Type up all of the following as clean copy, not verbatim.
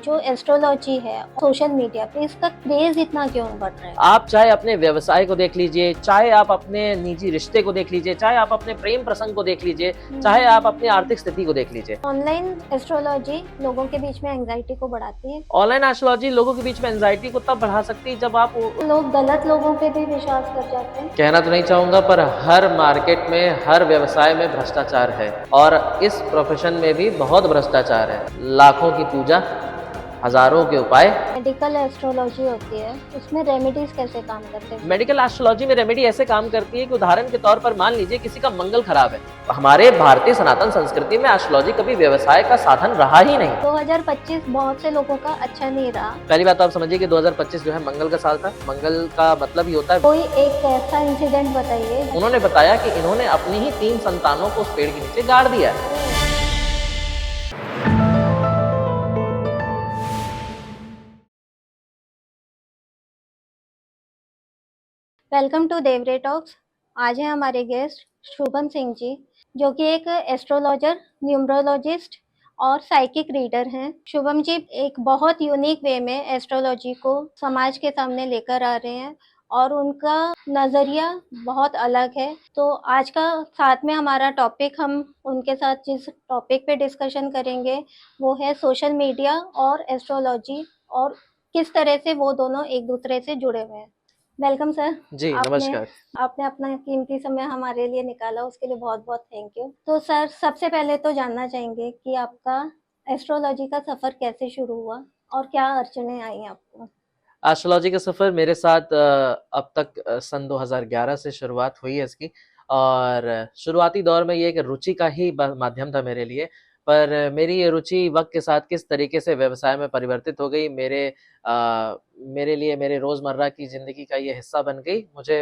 जो एस्ट्रोलॉजी है social media पे इसका क्रेज इतना क्यों बढ़ रहा है? आप चाहे अपने व्यवसाय को देख लीजिए, चाहे आप अपने निजी रिश्ते को देख लीजिए, चाहे आप अपने प्रेम प्रसंग को देख लीजिए, चाहे आप अपनी आर्थिक स्थिति को देख लीजिए। ऑनलाइन एस्ट्रोलॉजी लोगों के बीच में एंजाइटी को बढ़ाती है। ऑनलाइन एस्ट्रोलॉजी लोगों के बीच में एंजाइटी को तब बढ़ा सकती है जब आप लोग गलत लोगों पे भी विश्वास कर जाते हैं। कहना तो नहीं चाहूंगा, पर हर मार्केट में, हर व्यवसाय में भ्रष्टाचार है और इस प्रोफेशन में भी बहुत भ्रष्टाचार है। लाखों की पूजा, हजारों के उपाय। मेडिकल एस्ट्रोलॉजी होती है, उसमें रेमेडीज कैसे काम करते हैं? मेडिकल एस्ट्रोलॉजी में रेमेडी ऐसे काम करती है कि उदाहरण के तौर पर मान लीजिए किसी का मंगल खराब है। हमारे भारतीय सनातन संस्कृति में एस्ट्रोलॉजी कभी व्यवसाय का साधन रहा ही नहीं। 2025 बहुत से लोगों का अच्छा नहीं रहा। पहली बात तो आप समझिए कि 2025 जो है मंगल का साल था। मंगल का मतलब ही होता है। कोई एक ऐसा इंसिडेंट बताइए। उन्होंने बताया कि इन्होंने अपनी ही 3 संतानों को उस पेड़ के नीचे गाड़ दिया है। वेलकम टू देवरे टॉक्स। आज है हमारे गेस्ट शुभम सिंह जी, जो कि एक एस्ट्रोलॉजर, न्यूमरोलॉजिस्ट और साइकिक रीडर हैं। शुभम जी एक बहुत यूनिक वे में एस्ट्रोलॉजी को समाज के सामने लेकर आ रहे हैं और उनका नज़रिया बहुत अलग है। तो आज का साथ में हमारा टॉपिक, हम उनके साथ जिस टॉपिक पे डिस्कशन करेंगे वो है सोशल मीडिया और एस्ट्रोलॉजी और किस तरह से वो दोनों एक दूसरे से जुड़े हुए हैं। Welcome sir. जी नमस्कार। आपने अपना कीमती समय हमारे लिए निकाला, उसके लिए बहुत बहुत थैंक यू। तो सर सबसे पहले तो जानना चाहेंगे कि आपका एस्ट्रोलॉजी का सफर कैसे शुरू हुआ और क्या अड़चने आई आपको? एस्ट्रोलॉजी का सफर मेरे साथ अब तक सन 2011 से शुरुआत हुई है इसकी। और शुरुआती दौर में ये एक रुचि का ही माध्यम था मेरे लिए, पर मेरी ये रुचि वक्त के साथ किस तरीके से व्यवसाय में परिवर्तित हो गई, मेरे लिए मेरे रोजमर्रा की जिंदगी का ये हिस्सा बन गई। मुझे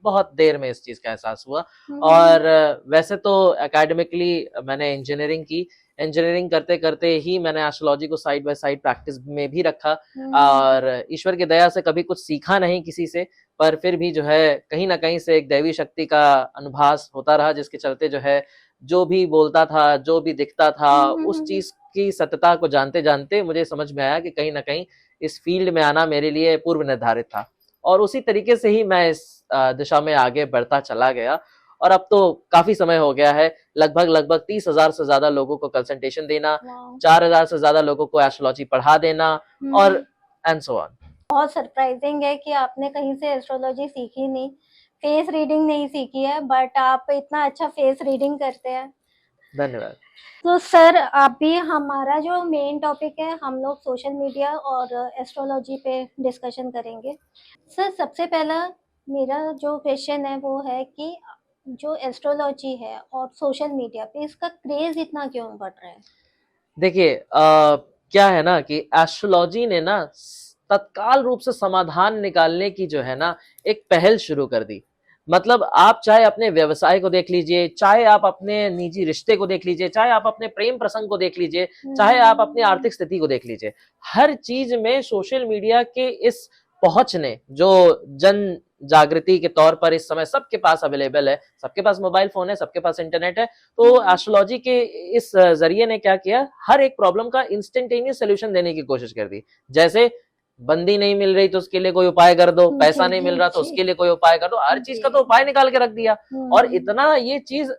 बहुत देर में इस चीज का एहसास हुआ। और वैसे तो एकेडमिकली मैंने इंजीनियरिंग की। इंजीनियरिंग करते करते ही मैंने एस्ट्रोलॉजी को साइड बाय साइड प्रैक्टिस में भी रखा। और ईश्वर की दया से कभी कुछ सीखा नहीं किसी से, पर फिर भी जो है कहीं ना कहीं से एक दैवी शक्ति का अनुभास होता रहा, जिसके चलते जो है जो भी बोलता था, जो भी दिखता था, उस चीज की सत्यता को जानते जानते मुझे समझ में आया कि कहीं ना कहीं इस फील्ड में आना मेरे लिए पूर्व निर्धारित था। और उसी तरीके से ही मैं इस दिशा में आगे बढ़ता चला गया। और अब तो काफी समय हो गया है, लगभग 30,000 से ज्यादा लोगों को कंसल्टेशन देना, 4,000 से ज्यादा लोगों को एस्ट्रोलॉजी पढ़ा देना और एंड सो ऑन। बहुत सरप्राइजिंग है कि आपने कहीं से एस्ट्रोलॉजी सीखी नहीं, फेस रीडिंग नहीं सीखी है, बट आप इतना अच्छा फेस रीडिंग करते हैं। धन्यवाद। तो सर आप भी, हमारा जो मेन टॉपिक है, हम लोग सोशल मीडिया और एस्ट्रोलॉजी पे डिस्कशन करेंगे। सर सबसे पहला मेरा जो क्वेश्चन है वो है कि जो एस्ट्रोलॉजी है और सोशल मीडिया पे इसका क्रेज इतना क्यों बढ़ रहा है? देखिए क्या है ना कि एस्ट्रोलॉजी ने ना तत्काल रूप से समाधान निकालने की जो है ना एक पहल शुरू कर दी। मतलब आप चाहे अपने व्यवसाय को देख लीजिए, चाहे आप अपने निजी रिश्ते को देख लीजिए, चाहे आप अपने प्रेम प्रसंग को देख लीजिए, चाहे आप अपनी आर्थिक स्थिति को देख लीजिए, हर चीज में सोशल मीडिया के इस पहुंच ने, जो जन जागृति के तौर पर इस समय सबके पास अवेलेबल है, सबके पास मोबाइल फोन है, सबके पास इंटरनेट है, तो एस्ट्रोलॉजी के इस जरिए ने क्या किया, हर एक प्रॉब्लम का इंस्टेंटेनियस सोल्यूशन देने की कोशिश कर दी। जैसे बंदी नहीं मिल रही तो उसके लिए कोई उपाय कर दो, पैसा नहीं मिल रहा तो उसके लिए कोई उपाय कर दो, हर चीज का तो उपाय निकाल के रख दिया। और इतना ये चीज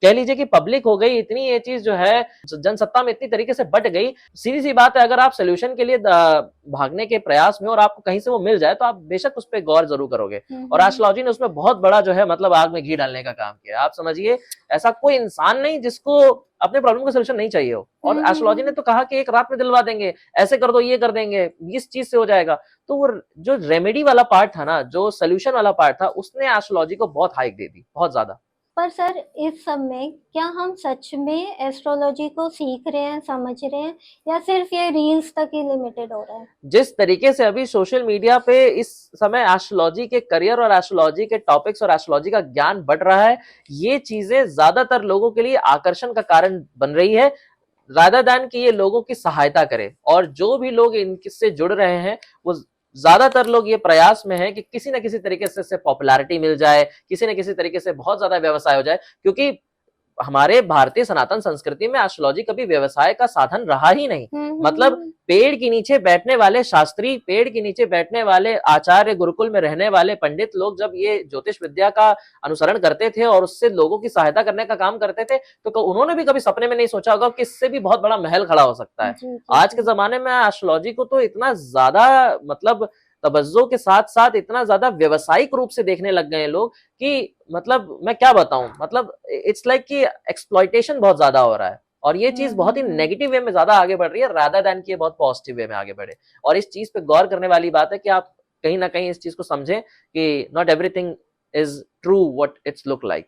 कह लीजिए कि पब्लिक हो गई, इतनी ये चीज जो है जनसत्ता में इतनी तरीके से बट गई। सीधी सी बात है, अगर आप सोल्यूशन के लिए भागने के प्रयास में और आपको कहीं से वो मिल जाए तो आप बेशक उस पर गौर जरूर करोगे। और एस्ट्रोलॉजी ने उसमें बहुत बड़ा जो है मतलब आग में घी डालने का काम किया। आप समझिए ऐसा कोई इंसान नहीं जिसको अपने प्रॉब्लम का सोल्यूशन नहीं चाहिए हो, और एस्ट्रोलॉजी ने तो कहा कि एक रात में दिलवा देंगे, ऐसे कर दो, ये कर देंगे, इस चीज से हो जाएगा। तो वो जो रेमेडी वाला पार्ट था ना, जो सोल्यूशन वाला पार्ट था, उसने एस्ट्रोलॉजी को बहुत हाइक दे दी, बहुत ज्यादा। पर सर इस सब में क्या हम सच में एस्ट्रोलॉजी को सीख रहे हैं, समझ रहे हैं, या सिर्फ ये रील्स तक ही लिमिटेड हो रहा है? जिस तरीके से अभी सोशल मीडिया पे इस समय एस्ट्रोलॉजी के करियर और एस्ट्रोलॉजी के टॉपिक्स और एस्ट्रोलॉजी का ज्ञान बढ़ रहा है, ये चीजें ज्यादातर लोगों के लिए आकर्षण का कारण बन रही है, रादर दैन कि ये लोगों की सहायता करे। और जो भी लोग इनसे जुड़ रहे हैं, वो ज्यादातर लोग ये प्रयास में है कि किसी न किसी तरीके से पॉपुलैरिटी मिल जाए, किसी न किसी तरीके से बहुत ज्यादा व्यवसाय हो जाए। क्योंकि हमारे भारतीय सनातन संस्कृति में एस्ट्रोलॉजी कभी व्यवसाय का साधन रहा ही नहीं। मतलब पेड़ के नीचे बैठने वाले शास्त्री, पेड़ के नीचे बैठने वाले आचार्य, गुरुकुल में रहने वाले पंडित लोग जब ये ज्योतिष विद्या का अनुसरण करते थे और उससे लोगों की सहायता करने का काम करते थे, तो उन्होंने भी कभी सपने में नहीं सोचा होगा कि इससे भी बहुत बड़ा महल खड़ा हो सकता है। आज के जमाने में एस्ट्रोलॉजी को तो इतना ज्यादा मतलब तवज्जो के साथ साथ इतना ज्यादा व्यवसायिक रूप से देखने लग गए हैं लोग कि मतलब मैं क्या बताऊं, मतलब इट्स लाइक कि एक्सप्लॉइटेशन बहुत ज्यादा हो रहा है और ये चीज बहुत ही नेगेटिव वे में ज्यादा आगे बढ़ रही है रादर देन कि ये बहुत पॉजिटिव वे में आगे बढ़े। और इस चीज पे गौर करने वाली बात है कि आप कहीं ना कहीं इस चीज को समझें कि not everything is true what it's look like.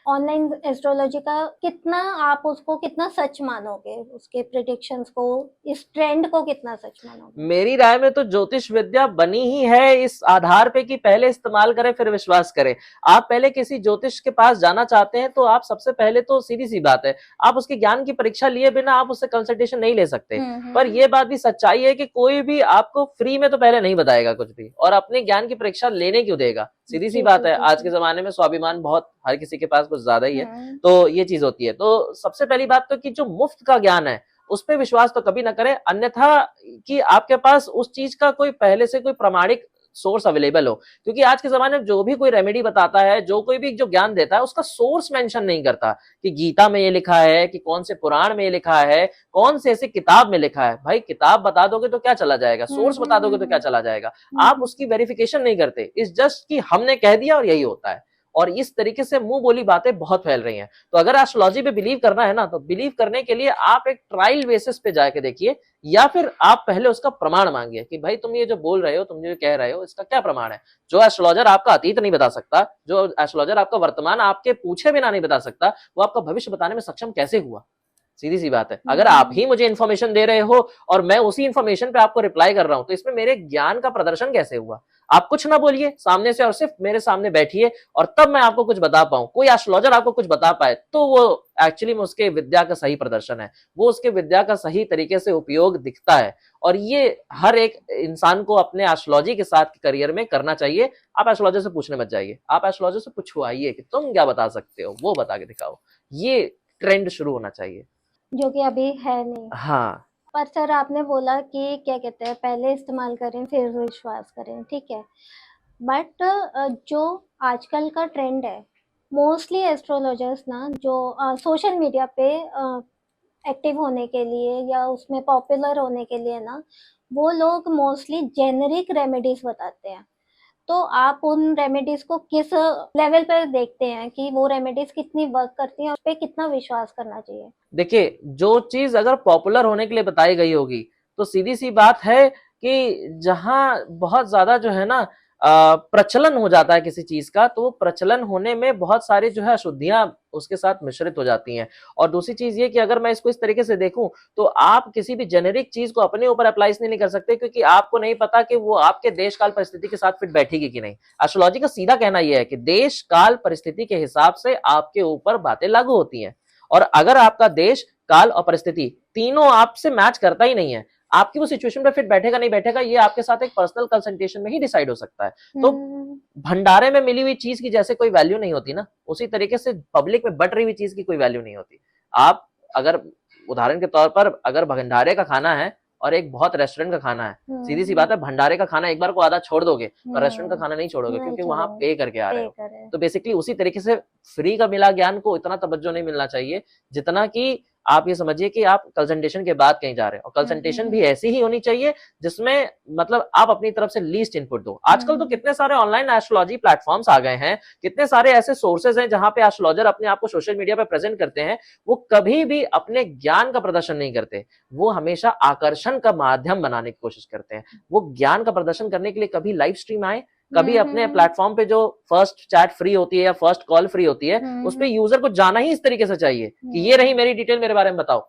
Online astrology का कितना आप उसको कितना सच मानोगे, उसके प्रेडिक्शंस को, इस ट्रेंड को कितना सच मानोगे? मेरी राय में तो ज्योतिष विद्या बनी ही है इस आधार पे कि पहले इस्तेमाल करें फिर विश्वास करें। आप पहले किसी ज्योतिष के पास जाना चाहते हैं तो आप सबसे पहले तो सीधी सी बात है, आप उसके ज्ञान की परीक्षा लिए बिना आप उससे कंसल्टेशन नहीं ले सकते। पर यह बात भी सच्चाई है कि कोई भी आपको फ्री में तो पहले नहीं बताएगा कुछ भी, और अपने ज्ञान की परीक्षा लेने क्यों देगा? सीधी सी बात है, आज के जमाने में स्वाभिमान बहुत हर किसी के पास कुछ ज्यादा ही है, तो ये चीज होती है। तो सबसे पहली बात तो कि जो मुफ्त का ज्ञान है उस पे विश्वास तो कभी ना करें, अन्यथा कि आपके पास उस चीज का कोई पहले से कोई प्रमाणिक सोर्स अवेलेबल हो। क्योंकि आज के जमाने में जो भी कोई रेमेडी बताता है, जो कोई भी जो ज्ञान देता है, उसका सोर्स मेंशन नहीं करता कि गीता में ये लिखा है, कि कौन से पुराण में ये लिखा है, कौन से ऐसे किताब में लिखा है। भाई किताब बता दोगे तो क्या चला जाएगा, सोर्स बता दोगे तो क्या चला जाएगा, आप उसकी वेरिफिकेशन नहीं करते, इस जस्ट कि हमने कह दिया और यही होता है। और इस तरीके से मुंह बोली बातें बहुत फैल रही हैं। तो अगर एस्ट्रोलॉजी पे बिलीव करना है ना, तो बिलीव करने के लिए आप एक ट्रायल बेसिस पे जाके देखिए, या फिर आप पहले उसका प्रमाण मांगिए कि भाई तुम ये जो बोल रहे हो, तुम जो कह रहे हो, इसका क्या प्रमाण है। जो एस्ट्रोलॉजर आपका अतीत नहीं बता सकता, जो एस्ट्रोलॉजर आपका वर्तमान आपके पूछे बिना नहीं बता सकता, वो आपका भविष्य बताने में सक्षम कैसे हुआ? सीधी सी बात है। अगर आप ही मुझे इन्फॉर्मेशन दे रहे हो और मैं उसी इन्फॉर्मेशन पे आपको रिप्लाई कर रहा हूं, तो इसमें मेरे ज्ञान का प्रदर्शन कैसे हुआ? आप कुछ ना बोलिए सामने से और सिर्फ मेरे सामने बैठिए और तब मैं आपको कुछ बता पाऊं, कोई एस्ट्रोलॉजर आपको कुछ बता पाए, तो वो एक्चुअली में उसके विद्या का सही प्रदर्शन है, वो उसके विद्या का सही तरीके से उपयोग दिखता है। और ये हर एक इंसान को अपने एस्ट्रोलॉजी के साथ करियर में करना चाहिए। आप एस्ट्रोलॉजर से पूछने मत जाइए, आप एस्ट्रोलॉजर से पूछवाइए कि तुम क्या बता सकते हो, वो बता के दिखाओ। ये ट्रेंड शुरू होना चाहिए, जो कि अभी है नहीं। हाँ। पर सर आपने बोला कि क्या कहते हैं, पहले इस्तेमाल करें फिर विश्वास करें, ठीक है। बट जो आजकल का ट्रेंड है, मोस्टली एस्ट्रोलॉजर्स ना जो सोशल मीडिया पे एक्टिव होने के लिए या उसमें पॉपुलर होने के लिए ना, वो लोग मोस्टली जेनरिक रेमेडीज बताते हैं। तो आप उन रेमेडीज को किस लेवल पर देखते हैं कि वो रेमेडीज कितनी वर्क करती हैं, उस पर कितना विश्वास करना चाहिए? देखिए, जो चीज अगर पॉपुलर होने के लिए बताई गई होगी, तो सीधी सी बात है कि जहां बहुत ज्यादा जो है ना प्रचलन हो जाता है किसी चीज का, तो वो प्रचलन होने में बहुत सारी जो है अशुद्धियां उसके साथ मिश्रित हो जाती हैं। और दूसरी चीज ये कि अगर मैं इसको इस तरीके से देखूं, तो आप किसी भी जेनेरिक चीज को अपने ऊपर अप्लाई नहीं कर सकते, क्योंकि आपको नहीं पता कि वो आपके देश काल परिस्थिति के साथ फिट बैठेगी कि नहीं। एस्ट्रोलॉजी का सीधा कहना यह है कि देश काल परिस्थिति के हिसाब से आपके ऊपर बातें लागू होती हैं, और अगर आपका देश काल और परिस्थिति तीनों आपसे मैच करता ही नहीं है, आपकी वो सिचुएशन पे फिट बैठेगा नहीं बैठेगा, ये आपके साथ एक पर्सनल कंसल्टेशन में ही डिसाइड हो सकता है। तो भंडारे में मिली हुई चीज की जैसे कोई वैल्यू नहीं होती ना, उसी तरीके से पब्लिक में बट रही हुई चीज की कोई वैल्यू नहीं होती। आप अगर उदाहरण के तौर पर अगर भंडारे का खाना है और एक बहुत रेस्टोरेंट का खाना है, सीधी सी बात है, भंडारे का खाना एक बार को आधा छोड़ दोगे, तो रेस्टोरेंट का खाना नहीं छोड़ोगे, क्योंकि वहां पे करके आ रहे हो। तो बेसिकली उसी तरीके से फ्री का मिला ज्ञान को इतना तवज्जो नहीं मिलना चाहिए जितना कि आप ये समझिए कि आप कंसल्टेशन के बाद कहीं जा रहे हैं, और कंसल्टेशन भी ऐसी ही होनी चाहिए जिसमें मतलब आप अपनी तरफ से लीस्ट इनपुट दो। आजकल तो कितने सारे ऑनलाइन एस्ट्रोलॉजी प्लेटफॉर्म्स आ गए हैं, कितने सारे ऐसे सोर्सेज हैं जहां पे एस्ट्रोलॉजर अपने आप को सोशल मीडिया पे प्रेजेंट करते हैं। वो कभी भी अपने ज्ञान का प्रदर्शन नहीं करते, वो हमेशा आकर्षण का माध्यम बनाने की कोशिश करते हैं। वो ज्ञान का प्रदर्शन करने के लिए कभी लाइव स्ट्रीम आए, कभी अपने प्लेटफॉर्म पे जो फर्स्ट चैट फ्री होती है या फर्स्ट कॉल फ्री होती है, उस पे यूजर को जाना ही इस तरीके से चाहिए कि ये रही मेरी डिटेल, मेरे बारे में बताओ,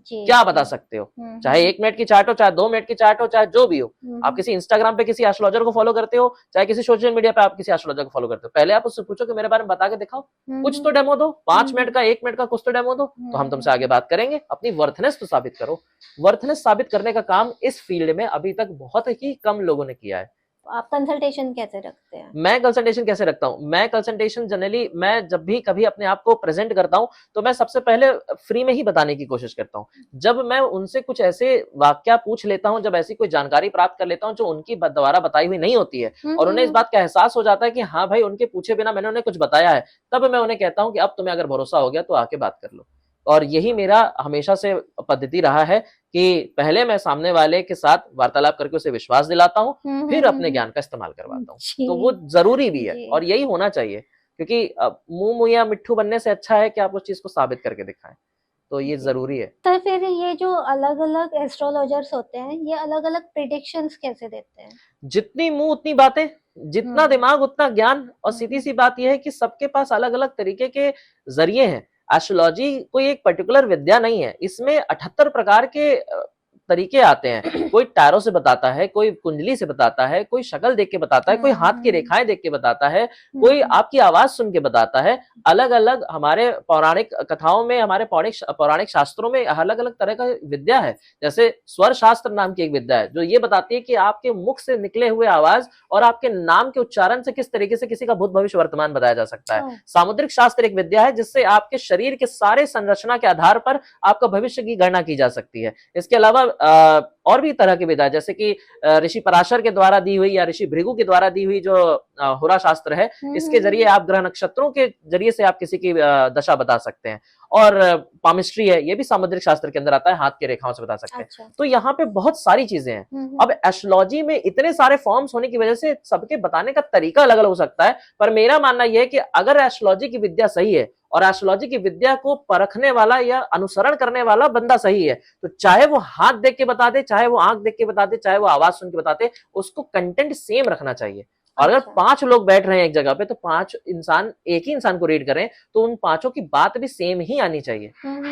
क्या बता सकते हो। चाहे 1 मिनट की चैट हो, चाहे 2 मिनट की चैट हो, चाहे जो भी हो। आप किसी इंस्टाग्राम पे किसी एस्ट्रोलॉजर को फॉलो करते हो, चाहे किसी सोशल मीडिया पे आप किसी एस्ट्रोलॉजर को फॉलो करते हो, पहले आप उससे पूछो कि मेरे बारे में बता के दिखाओ, कुछ तो डेमो दो, 5 मिनट का 1 मिनट का कुछ तो डेमो दो, तो हम तुमसे आगे बात करेंगे। अपनी वर्थनेस तो साबित करो। वर्थनेस साबित करने का काम इस फील्ड में अभी तक बहुत ही कम लोगों ने किया है। आप कंसल्टेशन कैसे रखते हैं? मैं कंसल्टेशन कैसे रखता हूँ? मैं कंसल्टेशन जनरली मैं जब भी कभी अपने आप को प्रेजेंट करता हूँ तो मैं सबसे पहले फ्री में ही बताने की कोशिश करता हूँ। जब मैं उनसे कुछ ऐसे वाक्या पूछ लेता हूँ, जब ऐसी कोई जानकारी प्राप्त कर लेता हूँ जो उनकी द्वारा बताई हुई नहीं होती है और उन्हें इस बात का एहसास हो जाता है कि हाँ भाई उनके पूछे बिना मैंने उन्हें कुछ बताया है, तब मैं उन्हें कहता हूँ कि अब तुम्हें अगर भरोसा हो गया तो आके बात कर लो। और यही मेरा हमेशा से पद्धति रहा है कि पहले मैं सामने वाले के साथ वार्तालाप करके उसे विश्वास दिलाता हूँ, फिर अपने ज्ञान का इस्तेमाल करवाता हूँ। तो वो जरूरी भी है और यही होना चाहिए, क्योंकि मुंह मुहैया मिट्ठू बनने से अच्छा है कि आप उस चीज को साबित करके दिखाएं। तो ये जरूरी है। तो फिर ये जो अलग अलग एस्ट्रोलॉजर्स होते हैं, ये अलग अलग प्रिडिक्शंस कैसे देते हैं? जितनी मुंह उतनी बातें, जितना दिमाग उतना ज्ञान। और सीधी सी बात यह है कि सबके पास अलग अलग तरीके के जरिए हैं। एस्ट्रोलॉजी कोई एक पर्टिकुलर विद्या नहीं है, इसमें 78 प्रकार के तरीके आते हैं। कोई टैरो से बताता है, कोई कुंडली से बताता है, कोई शक्ल देख के बताता है, कोई हाथ की रेखाएं देख के बताता है, कोई आपकी आवाज सुन के बताता है। अलग अलग हमारे पौराणिक कथाओं में, हमारे पौराणिक शास्त्रों में अलग अलग तरह का विद्या है। जैसे स्वर शास्त्र नाम की एक विद्या है जो ये बताती है कि आपके मुख से निकले हुए आवाज और आपके नाम के उच्चारण से किस तरीके से किसी का भूत भविष्य वर्तमान बताया जा सकता है। सामुद्रिक शास्त्र एक विद्या है जिससे आपके शरीर के सारे संरचना के आधार पर आपका भविष्य की गणना की जा सकती है। इसके अलावा और भी तरह की विद्या, जैसे कि ऋषि पराशर के द्वारा दी हुई या ऋषि भृगु के द्वारा दी हुई जो हुरा शास्त्र है, इसके जरिए आप ग्रह नक्षत्रों के जरिए से आप किसी की दशा बता सकते हैं। और पामिस्ट्री है, ये भी सामुद्रिक शास्त्र के अंदर आता है, हाथ की रेखाओं से बता सकते हैं। तो यहाँ पे बहुत सारी चीजें हैं। अब एस्ट्रोलॉजी में इतने सारे फॉर्म्स होने की वजह से सबके बताने का तरीका अलग अलग हो सकता है, पर मेरा मानना यह है कि अगर एस्ट्रोलॉजी की विद्या सही है और एस्ट्रोलॉजी की विद्या को परखने वाला या अनुसरण करने वाला बंदा सही है, तो चाहे वो हाथ देख के बता दे, चाहे वो आंख देख के बता दे, चाहे वो आवाज सुन के बताते, उसको कंटेंट सेम रखना चाहिए। और अगर 5 लोग बैठ रहे हैं एक जगह पे, तो 5 इंसान एक ही इंसान को रीड करें तो उन 5 की बात भी सेम ही आनी चाहिए,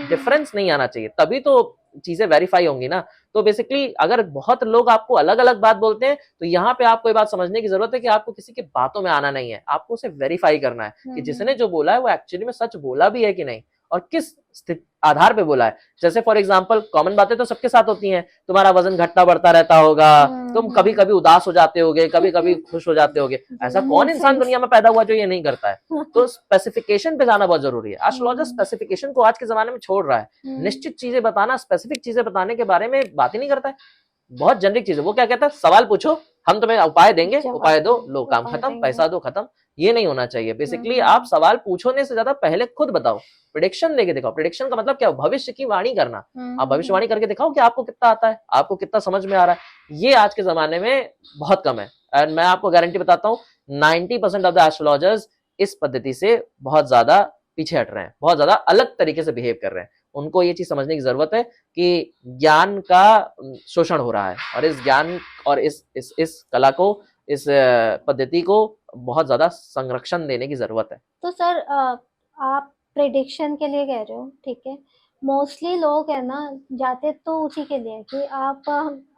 डिफरेंस नहीं आना चाहिए, तभी तो चीजें वेरीफाई होंगी ना। तो बेसिकली अगर बहुत लोग आपको अलग अलग बात बोलते हैं तो यहाँ पे आपको ये बात समझने की जरूरत है कि आपको किसी की बातों में आना नहीं है, आपको उसे वेरीफाई करना है कि जिसने जो बोला है वो एक्चुअली में सच बोला भी है कि नहीं और किस आधार पे बोला है। जैसे फॉर एग्जांपल कॉमन बातें तो सबके साथ होती हैं, तुम्हारा वजन घटता बढ़ता रहता होगा, तुम कभी कभी उदास हो जाते होगे, कभी कभी खुश हो जाते होगे। ऐसा कौन इंसान दुनिया में पैदा हुआ जो ये नहीं करता है? तो स्पेसिफिकेशन पे जाना बहुत जरूरी है। एस्ट्रोलॉजर स्पेसिफिकेशन को आज के जमाने में छोड़ रहा है, निश्चित चीजें बताना, स्पेसिफिक चीजें बताने के बारे में बात ही नहीं करता है। बहुत जेनरिक चीज है। वो क्या कहता है, सवाल पूछो हम तुम्हें उपाय देंगे, उपाय दो, लो काम खत्म, पैसा दो खत्म। ये नहीं होना चाहिए। बेसिकली आप सवाल पूछने से ज्यादा पहले खुद बताओ, प्रेडिक्शन देके दिखाओ। प्रेडिक्शन का मतलब क्या, भविष्य की वाणी करना। आप भविष्यवाणी करके दिखाओ कि आपको कितना आता है, आपको कितना समझ में आ रहा है। ये आज के जमाने में बहुत कम है। एंड मैं आपको गारंटी बताता हूँ 90% ऑफ द एस्ट्रोलॉजर्स इस पद्धति से बहुत ज्यादा पीछे हट रहे हैं, बहुत ज्यादा अलग तरीके से बिहेव कर रहे हैं। उनको ये चीज समझने की जरूरत है कि ज्ञान का शोषण हो रहा है और इस ज्ञान और इस कला को, इस पद्धति को बहुत ज्यादा संरक्षण देने की जरूरत है। तो सर आप प्रेडिक्शन के लिए कह रहे हो, ठीक है। मोस्टली लोग है ना जाते तो उसी के लिए कि आप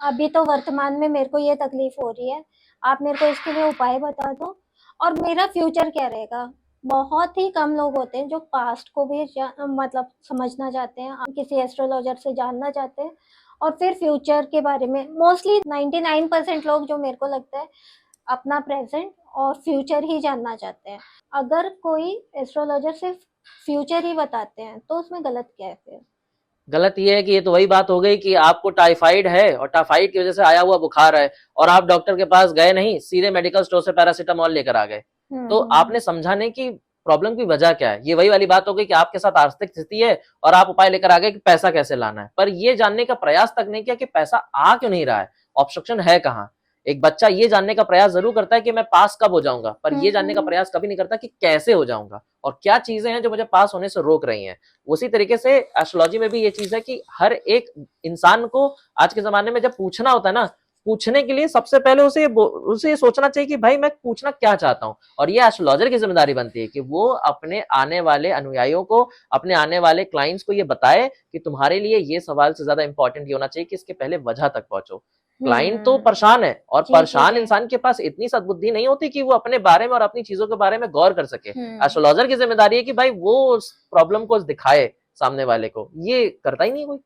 अभी तो वर्तमान में मेरे को ये तकलीफ हो रही है, आप मेरे को इसके लिए उपाय बता दो और मेरा फ्यूचर क्या रहेगा। बहुत ही कम लोग होते हैं जो पास्ट को भी मतलब समझना चाहते हैं, किसी एस्ट्रोलॉजर से जानना चाहते हैं और फिर फ्यूचर के बारे में। मोस्टली 99% लोग जो मेरे को लगता है अपना प्रेजेंट और फ्यूचर ही जानना चाहते हैं। अगर कोई एस्ट्रोलॉजर सिर्फ फ्यूचर ही बताते हैं तो उसमें गलत क्या है फिर? गलत ये है कि ये तो वही बात हो गई कि आपको टाइफाइड है और टाइफाइड की वजह से आया हुआ बुखार है और आप डॉक्टर के पास गए नहीं, सीधे मेडिकल स्टोर से पैरासीटामोल लेकर आ गए। तो आपने समझा नहीं कि प्रॉब्लम की वजह क्या है। ये वही वाली बात हो गई कि आपके साथ आर्थिक स्थिति है और आप उपाय लेकर आ गए कि पैसा कैसे लाना है, पर ये जानने का प्रयास तक नहीं किया कि पैसा आ क्यों नहीं रहा है, ऑब्स्ट्रक्शन है कहाँ। एक बच्चा ये जानने का प्रयास जरूर करता है कि मैं पास कब हो जाऊंगा, पर ये जानने का प्रयास कभी नहीं करता कि कैसे हो जाऊंगा और क्या चीजें हैं जो मुझे पास होने से रोक रही हैं। उसी तरीके से एस्ट्रोलॉजी में भी ये चीज है कि हर एक इंसान को आज के जमाने में जब पूछना होता है ना, पूछने के लिए सबसे पहले उसे सोचना चाहिए कि भाई मैं पूछना क्या चाहता हूँ। और ये एस्ट्रोलॉजर की जिम्मेदारी बनती है कि वो अपने आने वाले अनुयायियों को, अपने आने वाले क्लाइंट्स को ये बताए कि तुम्हारे लिए ये सवाल से ज्यादा इंपॉर्टेंट ये होना चाहिए कि इसके पहले वजह तक पहुंचो। क्लाइंट तो परेशान है और परेशान इंसान के पास इतनी सद्बुद्धि नहीं होती कि वो अपने बारे में और अपनी चीजों के बारे में गौर कर सके। एस्ट्रोलॉजर की जिम्मेदारी है कि भाई वो उस प्रॉब्लम को दिखाए सामने वाले को। ये करता ही नहीं कोई।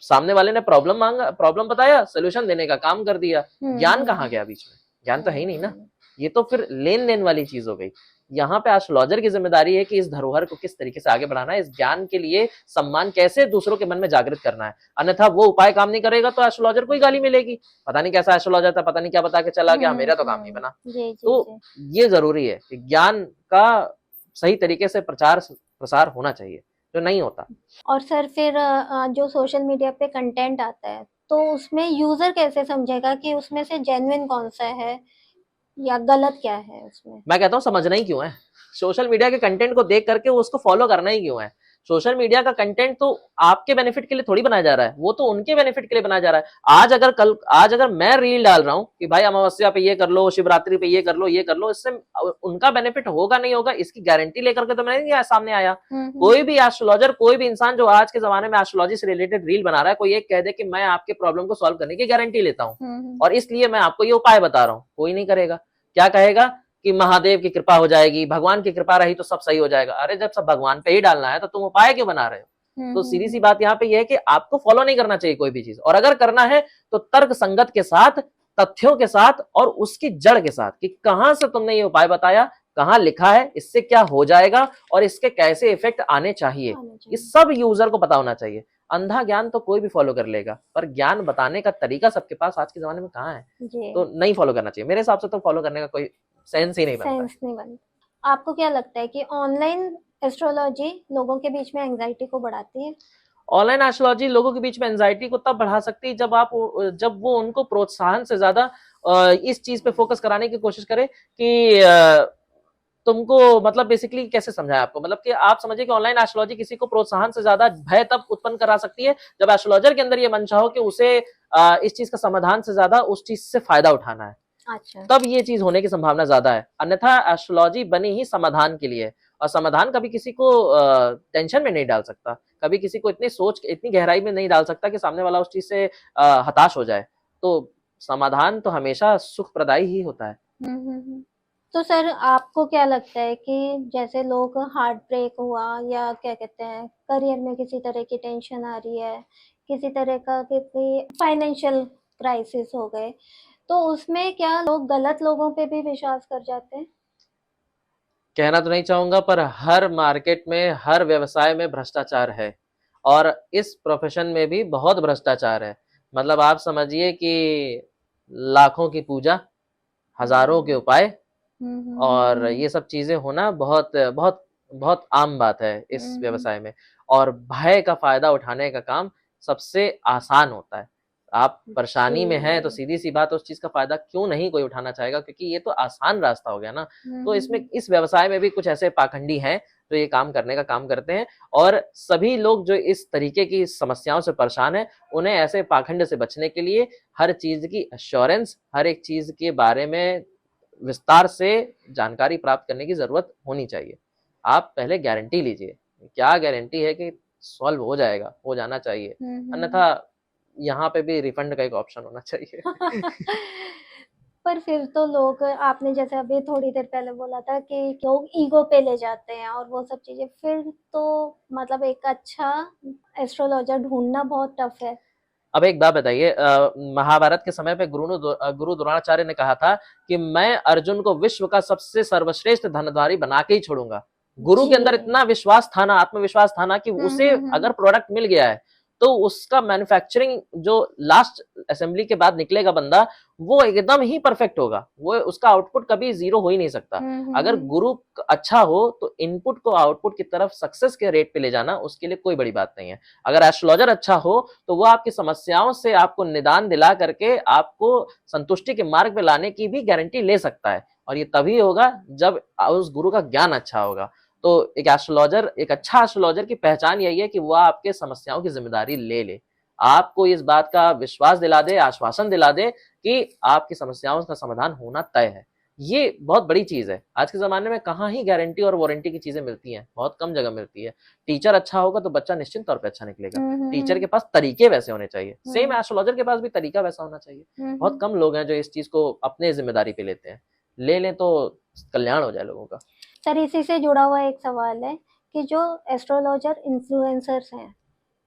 सामने वाले ने प्रॉब्लम बताया, सोल्यूशन देने का काम कर दिया, ज्ञान कहाँ गया बीच में? ज्ञान तो है ही नहीं ना, ये तो फिर लेन देन वाली चीज हो गई। यहाँ पे एस्ट्रोलॉजर की जिम्मेदारी है कि इस धरोहर को किस तरीके से आगे बढ़ाना है, इस ज्ञान के लिए सम्मान कैसे दूसरों के मन में जागृत करना है। अन्यथा वो उपाय काम नहीं करेगा तो एस्ट्रोलॉजर को ही गाली मिलेगी, पता नहीं कैसा एस्ट्रोलॉजर था, पता नहीं क्या बता के चला गया, मेरा तो काम नहीं बना। जी जी तो जी। ये जरूरी है कि ज्ञान का सही तरीके से प्रचार प्रसार होना चाहिए, जो नहीं होता। और सर फिर जो सोशल मीडिया पे कंटेंट आता है तो उसमें यूजर कैसे समझेगा कि उसमें से जेन्युइन कौन सा है या गलत क्या है उसमें? मैं कहता हूँ समझना ही क्यों है, सोशल मीडिया के कंटेंट को देख करके उसको फॉलो करना ही क्यों है। सोशल मीडिया का कंटेंट तो आपके बेनिफिट के लिए थोड़ी बनाया जा रहा है, वो तो उनके बेनिफिट के लिए बनाया जा रहा है। आज अगर मैं रील डाल रहा हूँ कि भाई अमावस्या पे ये कर लो, शिवरात्रि पे ये कर लो, इससे उनका बेनिफिट होगा नहीं होगा इसकी गारंटी लेकर के तो मैं नहीं सामने आया। कोई भी एस्ट्रोलॉजर, कोई भी इंसान जो आज के जमाने में एस्ट्रोलॉजी से रिलेटेड रील बना रहा है, कोई एक कह दे कि मैं आपके प्रॉब्लम को सॉल्व करने की गारंटी लेता हूँ और इसलिए मैं आपको ये उपाय बता रहा हूँ, कोई नहीं करेगा। क्या कहेगा कि महादेव की कृपा हो जाएगी, भगवान की कृपा रही तो सब सही हो जाएगा। अरे जब सब भगवान पे ही डालना है तो तुम उपाय क्यों बना रहे हो? तो सीधी सी बात यहाँ पे ये है कि आपको फॉलो नहीं करना चाहिए कोई भी चीज, और अगर करना है तो तर्क संगत के साथ, तथ्यों के साथ और उसकी जड़ के साथ कि कहां से तुमने ये उपाय बताया, कहां लिखा है, इससे क्या हो जाएगा और इसके कैसे इफेक्ट आने चाहिए, ये सब यूजर को पता होना चाहिए। अंधा ज्ञान तो कोई भी फॉलो कर लेगा, पर ज्ञान बताने का तरीका सबके पास आज के जमाने में कहाँ है, तो नहीं फॉलो करना चाहिए मेरे हिसाब से। तो फॉलो करने का कोई सेंस ही नहीं बनता। आपको क्या लगता है कि ऑनलाइन एस्ट्रोलॉजी लोगों के बीच में एंजाइटी को बढ़ाती है? ऑनलाइन एस्ट्रोलॉजी लोगों के बीच में एंजाइटी को तब बढ़ा सकती है जब वो उनको प्रोत्साहन से ज्यादा इस चीज पे फोकस कराने की कोशिश करे कि तुमको, मतलब बेसिकली कैसे समझाएं आपको, मतलब कि आप समझिए कि ऑनलाइन एस्ट्रोलॉजी किसी को प्रोत्साहन से ज्यादा भय तब उत्पन्न करा सकती है जब एस्ट्रोलॉजर के अंदर ये मंशा हो कि उसे इस चीज का समाधान से ज्यादा उस चीज से फायदा उठाना है। अच्छा। तब ये चीज होने की संभावना ज्यादा है। अन्यथा एस्ट्रोलॉजी बनी ही समाधान के लिए, और समाधान कभी किसी को टेंशन में नहीं डाल सकता, कभी किसी को इतनी गहराई में नहीं डाल सकता कि सामने वाला उस चीज से हताश हो जाए। तो समाधान तो हमेशा सुखप्रदायी ही होता है। तो सर आपको क्या लगता है कि जैसे लोग हार्ट ब्रेक हुआ या क्या कहते हैं करियर में किसी तरह की टेंशन आ रही है, किसी तरह का किसी फाइनेंशियल क्राइसिस हो गए, तो उसमें क्या लोग गलत लोगों पे भी विश्वास कर जाते हैं? कहना तो नहीं चाहूंगा, पर हर मार्केट में, हर व्यवसाय में भ्रष्टाचार है, और इस प्रोफेशन में भी बहुत भ्रष्टाचार है। मतलब आप समझिए कि लाखों की पूजा, हजारों के उपाय, और ये सब चीजें होना बहुत बहुत बहुत आम बात है इस व्यवसाय में। और भय का फायदा उठाने का काम सबसे आसान होता है। आप परेशानी में हैं तो सीधी सी बात, उस चीज का फायदा क्यों नहीं कोई उठाना चाहेगा, क्योंकि ये तो आसान रास्ता हो गया ना। तो इसमें, इस व्यवसाय में भी कुछ ऐसे पाखंडी हैं जो ये काम करने का काम करते हैं, और सभी लोग जो इस तरीके की समस्याओं से परेशान हैं, उन्हें ऐसे पाखंड से बचने के लिए हर चीज की एश्योरेंस, हर एक चीज के बारे में विस्तार से जानकारी प्राप्त करने की जरूरत होनी चाहिए। आप पहले गारंटी लीजिए, क्या गारंटी है कि सॉल्व हो जाएगा, हो जाना चाहिए। अन्यथा यहाँ पे भी रिफंड का एक ऑप्शन होना चाहिए। पर फिर तो लोग, आपने जैसे अभी थोड़ी देर पहले बोला था कि लोग ईगो पे ले जाते हैं और वो सब चीजें, फिर तो मतलब एक अच्छा एस्ट्रोलॉजर ढूंढना बहुत टफ है। अब एक बात बताइए, महाभारत के समय पे गुरु द्रोणाचार्य ने कहा था कि मैं अर्जुन को विश्व का सबसे सर्वश्रेष्ठ धनुर्धारी बना के ही छोड़ूंगा। गुरु के अंदर इतना विश्वास था ना, आत्मविश्वास था ना, कि उसे अगर प्रोडक्ट मिल गया है तो उसका मैन्युफैक्चरिंग जो लास्ट असेंबली के बाद निकलेगा बंदा, वो एकदम ही परफेक्ट होगा, वो उसका आउटपुट कभी जीरो हो ही नहीं सकता। अगर गुरु अच्छा हो तो इनपुट को आउटपुट की तरफ सक्सेस के रेट पे ले जाना उसके लिए कोई बड़ी बात नहीं है। अगर एस्ट्रोलॉजर अच्छा हो तो वो आपकी समस्याओं से आपको निदान दिला करके आपको संतुष्टि के मार्ग पे लाने की भी गारंटी ले सकता है, और ये तभी होगा जब उस गुरु का ज्ञान अच्छा होगा। तो एक एस्ट्रोलॉजर, एक अच्छा एस्ट्रोलॉजर की पहचान यही है कि वह आपके समस्याओं की जिम्मेदारी ले ले, आपको इस बात का विश्वास दिला दे, आश्वासन दिला दे कि आपकी समस्याओं का समाधान होना तय है। ये बहुत बड़ी चीज है। आज के जमाने में कहाँ ही गारंटी और वारंटी की चीजें मिलती हैं, बहुत कम जगह मिलती है। टीचर अच्छा होगा तो बच्चा निश्चित तौर पे अच्छा निकलेगा। टीचर के पास तरीके वैसे होने चाहिए, सेम एस्ट्रोलॉजर के पास भी तरीका वैसा होना चाहिए। बहुत कम लोग हैं जो इस चीज को अपने जिम्मेदारी पे लेते हैं। ले लें तो कल्याण हो जाए लोगों का। सर इसी से जुड़ा हुआ एक सवाल है कि जो एस्ट्रोलॉजर इन्फ्लुएंसर्स हैं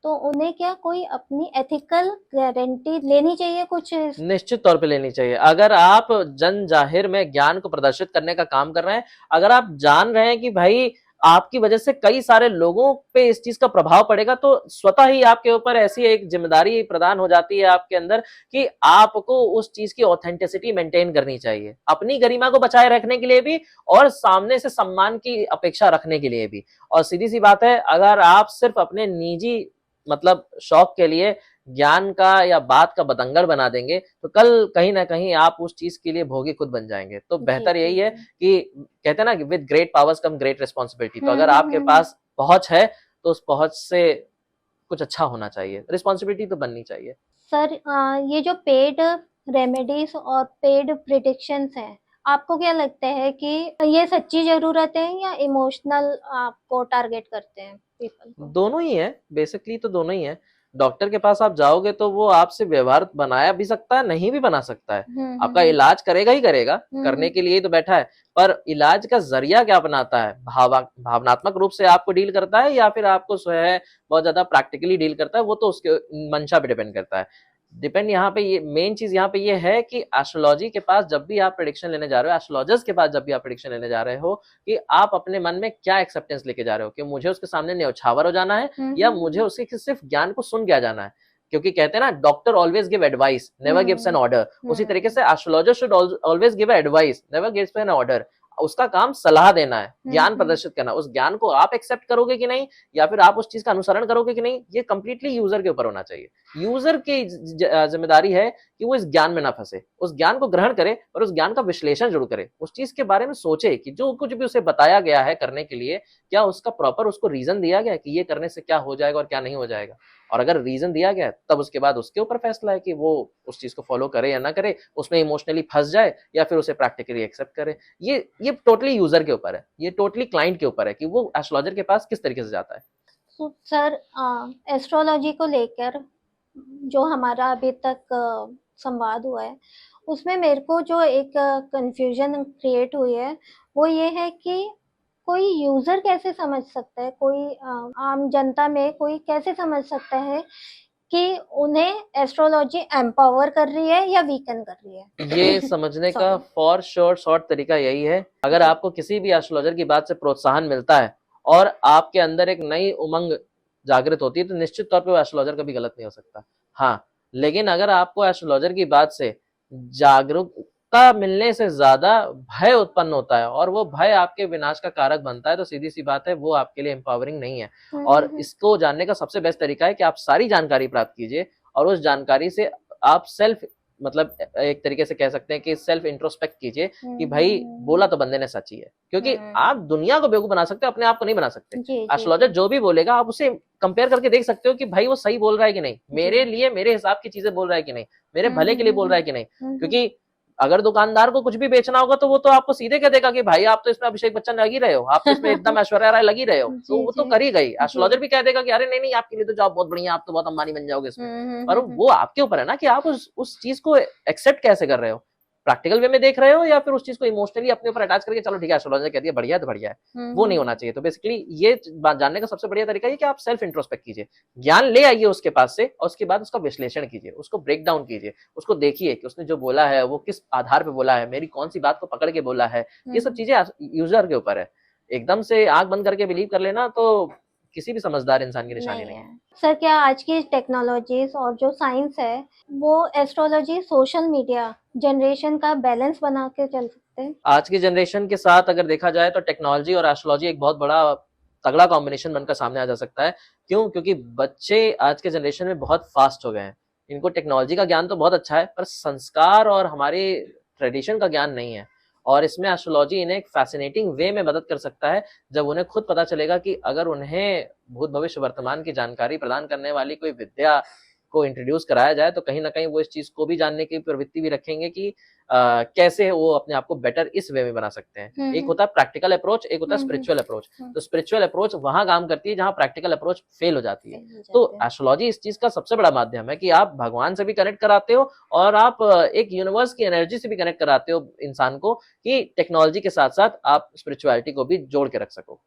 तो उन्हें क्या कोई अपनी एथिकल गारंटी लेनी चाहिए कुछ? निश्चित तौर पे लेनी चाहिए। अगर आप जन जाहिर में ज्ञान को प्रदर्शित करने का काम कर रहे हैं, अगर आप जान रहे हैं कि भाई आपकी वजह से कई सारे लोगों पे इस चीज का प्रभाव पड़ेगा, तो स्वतः ही आपके ऊपर ऐसी एक जिम्मेदारी प्रदान हो जाती है आपके अंदर कि आपको उस चीज की ऑथेंटिसिटी मेंटेन करनी चाहिए, अपनी गरिमा को बचाए रखने के लिए भी और सामने से सम्मान की अपेक्षा रखने के लिए भी। और सीधी सी बात है, अगर आप सिर्फ अपने निजी मतलब शौक के लिए ज्ञान का या बात का बतंगड़ बना देंगे, तो कल कहीं ना कहीं आप उस चीज के लिए भोगी खुद बन जाएंगे। तो जी बेहतर जी यही है जी। कि कहते हैं ना कि with great powers come great responsibility. तो अगर आपके हम्म। पास पहुंच है तो उस पहुंच से कुछ अच्छा होना चाहिए, रिस्पॉन्सिबिलिटी तो बननी चाहिए। सर, ये जो पेड रेमेडीज और पेड प्रिडिक्शंस हैं, आपको क्या लगता है कि ये सच्ची जरूरत है या इमोशनल आपको टारगेट करते हैं पीपल को? दोनों ही है, बेसिकली तो दोनों ही है। डॉक्टर के पास आप जाओगे तो वो आपसे व्यवहार बनाया भी सकता है, नहीं भी बना सकता है। आपका हम्म। इलाज करेगा ही करेगा, करने हम्म। के लिए ही तो बैठा है। पर इलाज का जरिया क्या अपनाता है, भावनात्मक रूप से आपको डील करता है या फिर आपको जो है बहुत ज्यादा प्रैक्टिकली डील करता है, वो तो उसके मंशा पे डिपेंड करता है। डिपेंड यहाँ पे ये मेन चीज यहाँ पे ये है कि एस्ट्रोलॉजी के पास जब भी आप प्रेडिक्शन लेने जा रहे हो, एस्ट्रोलॉजर्स के पास जब भी आप प्रेडिक्शन लेने जा रहे हो, कि आप अपने मन में क्या एक्सेप्टेंस लेके जा रहे हो, कि मुझे उसके सामने न्यौछावर हो जाना है या मुझे उसके सिर्फ ज्ञान को सुन के आ जाना है। क्योंकि कहते हैं ना, doctor always give advice, never gives an order. उसी तरीके से astrologer should always give advice, never gives an order. उसका काम सलाह देना है, ज्ञान प्रदर्शित करना। उस ज्ञान को आप एक्सेप्ट करोगे कि नहीं, या फिर आप उस चीज का अनुसरण करोगे कि नहीं, ये कंप्लीटली यूजर के ऊपर होना चाहिए। यूजर की जिम्मेदारी है कि वो इस ज्ञान में ना फंसे, उस ज्ञान को ग्रहण करे और उस ज्ञान का विश्लेषण जरूर करे, उस चीज के बारे में सोचे कि जो कुछ भी उसे बताया गया है करने के लिए, क्या उसका प्रॉपर उसको रीजन दिया गया है कि ये करने से क्या हो जाएगा और क्या नहीं हो जाएगा। और अगर रीजन दिया गया है, तब उसके बाद उसके ऊपर फैसला है कि वो उस चीज को फॉलो करे या ना करे, उसमें इमोशनली फंस जाए या फिर उसे प्रैक्टिकली एक्सेप्ट करे। ये टोटली यूजर के ऊपर है, ये टोटली क्लाइंट के ऊपर है कि वो एस्ट्रोलॉजर के पास किस तरीके से जाता है। तो सर, एस्ट्रोलॉजी को लेकर जो हमारा अभी तक संवाद हुआ है, उसमें मेरे को जो एक कंफ्यूजन क्रिएट हुई है, वो ये है कि कोई यूजर कैसे समझ सकता है, कोई आम जनता में कोई कैसे समझ सकता है कि उन्हें एस्ट्रोलॉजी एम्पावर कर रही है या वीकन कर रही है? ये समझने का सॉरी। फॉर श्योर शॉर्ट तरीका यही है, अगर जी। आपको किसी भी एस्ट्रोलॉजर की बात से प्रोत्साहन मिलता है और आपके अंदर एक नई उमंग जागृत होती है, तो निश्चित तौर पे वो एस्ट्रोलॉजर कभी गलत नहीं हो सकता। हाँ, लेकिन अगर आपको एस्ट्रोलॉजर की बात से जागरूकता मिलने से ज्यादा भय उत्पन्न होता है और वो भय आपके विनाश का कारक बनता है, तो सीधी सी बात है, वो आपके लिए एम्पावरिंग नहीं है। और इसको जानने का सबसे बेस्ट तरीका है कि आप सारी जानकारी प्राप्त कीजिए और उस जानकारी से आप सेल्फ मतलब एक तरीके से कह सकते हैं कि सेल्फ इंट्रोस्पेक्ट कीजिए कि भाई बोला तो बंदे ने सच ही है। क्योंकि आप दुनिया को बेवकूफ बना सकते हो, अपने आप को नहीं बना सकते। जी जी एस्ट्रोलॉजर जी। जो भी बोलेगा आप उसे कंपेयर करके देख सकते हो कि भाई वो सही बोल रहा है कि नहीं, मेरे लिए मेरे हिसाब की चीजें बोल रहा है कि नहीं, मेरे भले के लिए बोल रहा है कि नहीं। क्योंकि अगर दुकानदार को कुछ भी बेचना होगा तो वो तो आपको सीधे कह देगा कि भाई आप तो इसमें अभिषेक बच्चन लगी रहे हो, आप तो इसमें एकदम ऐश्वर्या राय लगी रहे हो, तो जी वो तो जी कर ही गई। जी। एस्ट्रोलॉजर भी कह देगा कि अरे नहीं नहीं, आपके लिए तो जॉब बहुत बढ़िया, आप तो बहुत अंबानी बन जाओगे इसमें। पर हम्म। वो आपके ऊपर है ना कि आप उस चीज को एक्सेप्ट कैसे कर रहे हो, प्रैक्टिकल वे में देख रहे हो या फिर उस चीज को इमोशनली अपने ऊपर अटैच करके चलो ठीक है एस्ट्रोलॉजर कह दिया बढ़िया है तो बढ़िया है। वो नहीं होना चाहिए। तो बेसिकली ये बात जानने का सबसे बढ़िया तरीका है कि आप सेल्फ इंट्रोस्पेक्ट कीजिए, ज्ञान ले आइए उसके पास से और उसके बाद उसका विश्लेषण कीजिए, उसको ब्रेक डाउन कीजिए, उसको देखिए कि उसने जो बोला है वो किस आधार पर बोला है, मेरी कौन सी बात को पकड़ के बोला है। ये सब चीजें यूजर के ऊपर है। एकदम से आंख बंद करके बिलीव कर लेना तो किसी भी समझदार इंसान की निशानी नहीं है। सर, क्या आज की टेक्नोलॉजीज और जो साइंस है, वो एस्ट्रोलॉजी सोशल मीडिया जनरेशन का बैलेंस बना के चल सकते हैं? आज की जनरेशन के साथ अगर देखा जाए तो टेक्नोलॉजी और एस्ट्रोलॉजी एक बहुत बड़ा तगड़ा कॉम्बिनेशन बनकर सामने आ जा सकता है। क्यों? क्योंकि बच्चे आज के जनरेशन में बहुत फास्ट हो गए हैं। इनको टेक्नोलॉजी का ज्ञान तो बहुत अच्छा है, पर संस्कार और हमारे ट्रेडिशन का ज्ञान नहीं है। और इसमें एस्ट्रोलॉजी इन्हें एक फैसिनेटिंग वे में मदद कर सकता है, जब उन्हें खुद पता चलेगा कि अगर उन्हें भूत भविष्य वर्तमान की जानकारी प्रदान करने वाली कोई विद्या को इंट्रोड्यूस कराया जाए, तो कहीं ना कहीं वो इस चीज को भी जानने की प्रवृत्ति भी रखेंगे कि कैसे वो अपने आप को बेटर इस वे में बना सकते हैं। एक होता है प्रैक्टिकल अप्रोच, एक होता है स्पिरिचुअल अप्रोच। तो स्पिरिचुअल अप्रोच वहां काम करती है जहां प्रैक्टिकल अप्रोच फेल हो जाती है। तो एस्ट्रोलॉजी इस चीज का सबसे बड़ा माध्यम है कि आप भगवान से भी कनेक्ट कराते हो और आप एक यूनिवर्स की एनर्जी से भी कनेक्ट कराते हो इंसान को, कि टेक्नोलॉजी के साथ साथ आप स्पिरिचुअलिटी को भी जोड़ के रख सको।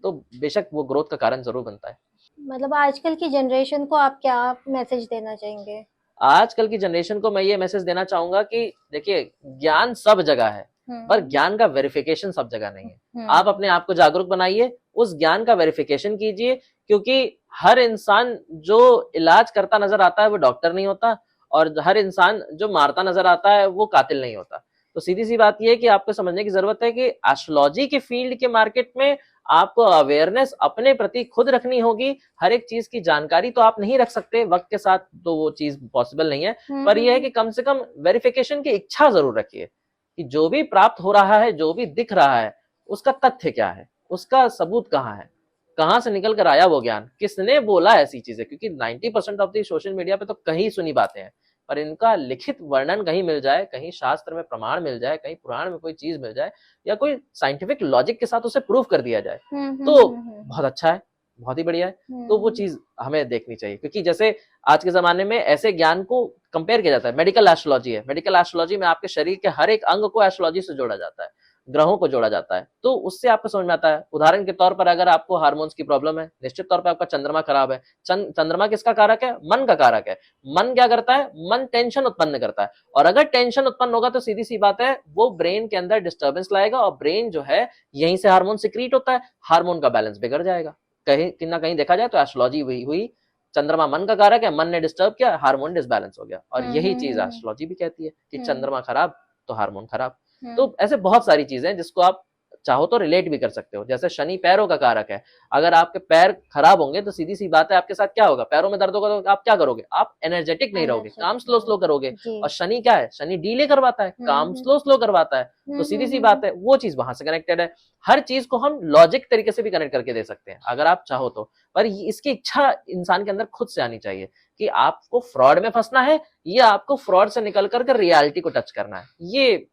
तो बेशक वो ग्रोथ का कारण जरूर बनता है। मतलब आजकल की जनरेशन को आप क्या मैसेज देना चाहेंगे? आजकल की जनरेशन को मैं ये मैसेज देना चाहूंगा कि देखिए, ज्ञान सब जगह है, पर हम्म। ज्ञान का वेरिफिकेशन सब जगह नहीं है। आप हम्म। अपने आप को जागरूक बनाइए, उस ज्ञान का वेरिफिकेशन कीजिए, क्योंकि हर इंसान जो इलाज करता नजर आता है वो डॉक्टर नहीं होता, और हर इंसान जो मारता नजर आता है वो कातिल नहीं होता। तो सीधी सी बात यह है कि आपको समझने की जरूरत है कि एस्ट्रोलॉजी के फील्ड के मार्केट में आपको अवेयरनेस अपने प्रति खुद रखनी होगी। हर एक चीज की जानकारी तो आप नहीं रख सकते वक्त के साथ, तो वो चीज पॉसिबल नहीं है, पर यह है कि कम से कम वेरिफिकेशन की इच्छा जरूर रखिए कि जो भी प्राप्त हो रहा है, जो भी दिख रहा है, उसका तथ्य क्या है, उसका सबूत कहाँ है, कहाँ से निकल कर आया वो ज्ञान, किसने बोला ऐसी चीजें। क्योंकि 90% ऑफ द सोशल मीडिया पे तो कहीं सुनी बातें हैं, पर इनका लिखित वर्णन कहीं मिल जाए, कहीं शास्त्र में प्रमाण मिल जाए, कहीं पुराण में कोई चीज मिल जाए, या कोई साइंटिफिक लॉजिक के साथ उसे प्रूव कर दिया जाए, तो बहुत अच्छा है, बहुत ही बढ़िया है। तो वो चीज हमें देखनी चाहिए, क्योंकि जैसे आज के जमाने में ऐसे ज्ञान को कंपेयर किया जाता है। मेडिकल एस्ट्रोलॉजी है, मेडिकल एस्ट्रोलॉजी में आपके शरीर के हर एक अंग को एस्ट्रोलॉजी से जोड़ा जाता है, ग्रहों को जोड़ा जाता है, तो उससे आपको समझ में आता है। उदाहरण के तौर पर अगर आपको हार्मोन्स की प्रॉब्लम है, निश्चित तौर पर आपका चंद्रमा खराब है। चंद्रमा किसका कारक है? मन का कारक है। मन क्या करता है? मन टेंशन उत्पन्न करता है, और अगर टेंशन उत्पन्न होगा तो सीधी सी बात है, वो ब्रेन के अंदर डिस्टर्बेंस लाएगा, और ब्रेन जो है यहीं से हार्मोन सिक्रीट होता है, हार्मोन का बैलेंस बिगड़ जाएगा। कहीं ना कहीं देखा जाए तो एस्ट्रोलॉजी हुई, चंद्रमा मन का कारक है, मन ने डिस्टर्ब किया, हार्मोन डिसबैलेंस हो गया, और यही चीज एस्ट्रोलॉजी भी कहती है कि चंद्रमा खराब तो हार्मोन खराब। तो ऐसे बहुत सारी चीजें हैं जिसको आप चाहो तो रिलेट भी कर सकते हो। जैसे शनि पैरों का कारक है, अगर आपके पैर खराब होंगे तो सीधी सी बात है आपके साथ क्या होगा? पैरों में दर्द होगा तो आप क्या करोगे? आप एनर्जेटिक नहीं रहोगे, काम स्लो स्लो करोगे। और शनि क्या है? शनि डीले करवाता है, काम स्लो स्लो करवाता है। तो सीधी सी बात है, वो चीज वहां से कनेक्टेड है। हर चीज को हम लॉजिक तरीके से भी कनेक्ट करके दे सकते हैं अगर आप चाहो तो, पर इसकी इच्छा इंसान के अंदर खुद से आनी चाहिए कि आपको फ्रॉड में फंसना है या आपको फ्रॉड से निकल कर रियलिटी को टच करना है। ये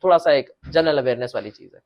थोड़ा सा एक जनरल अवेयरनेस वाली चीज है।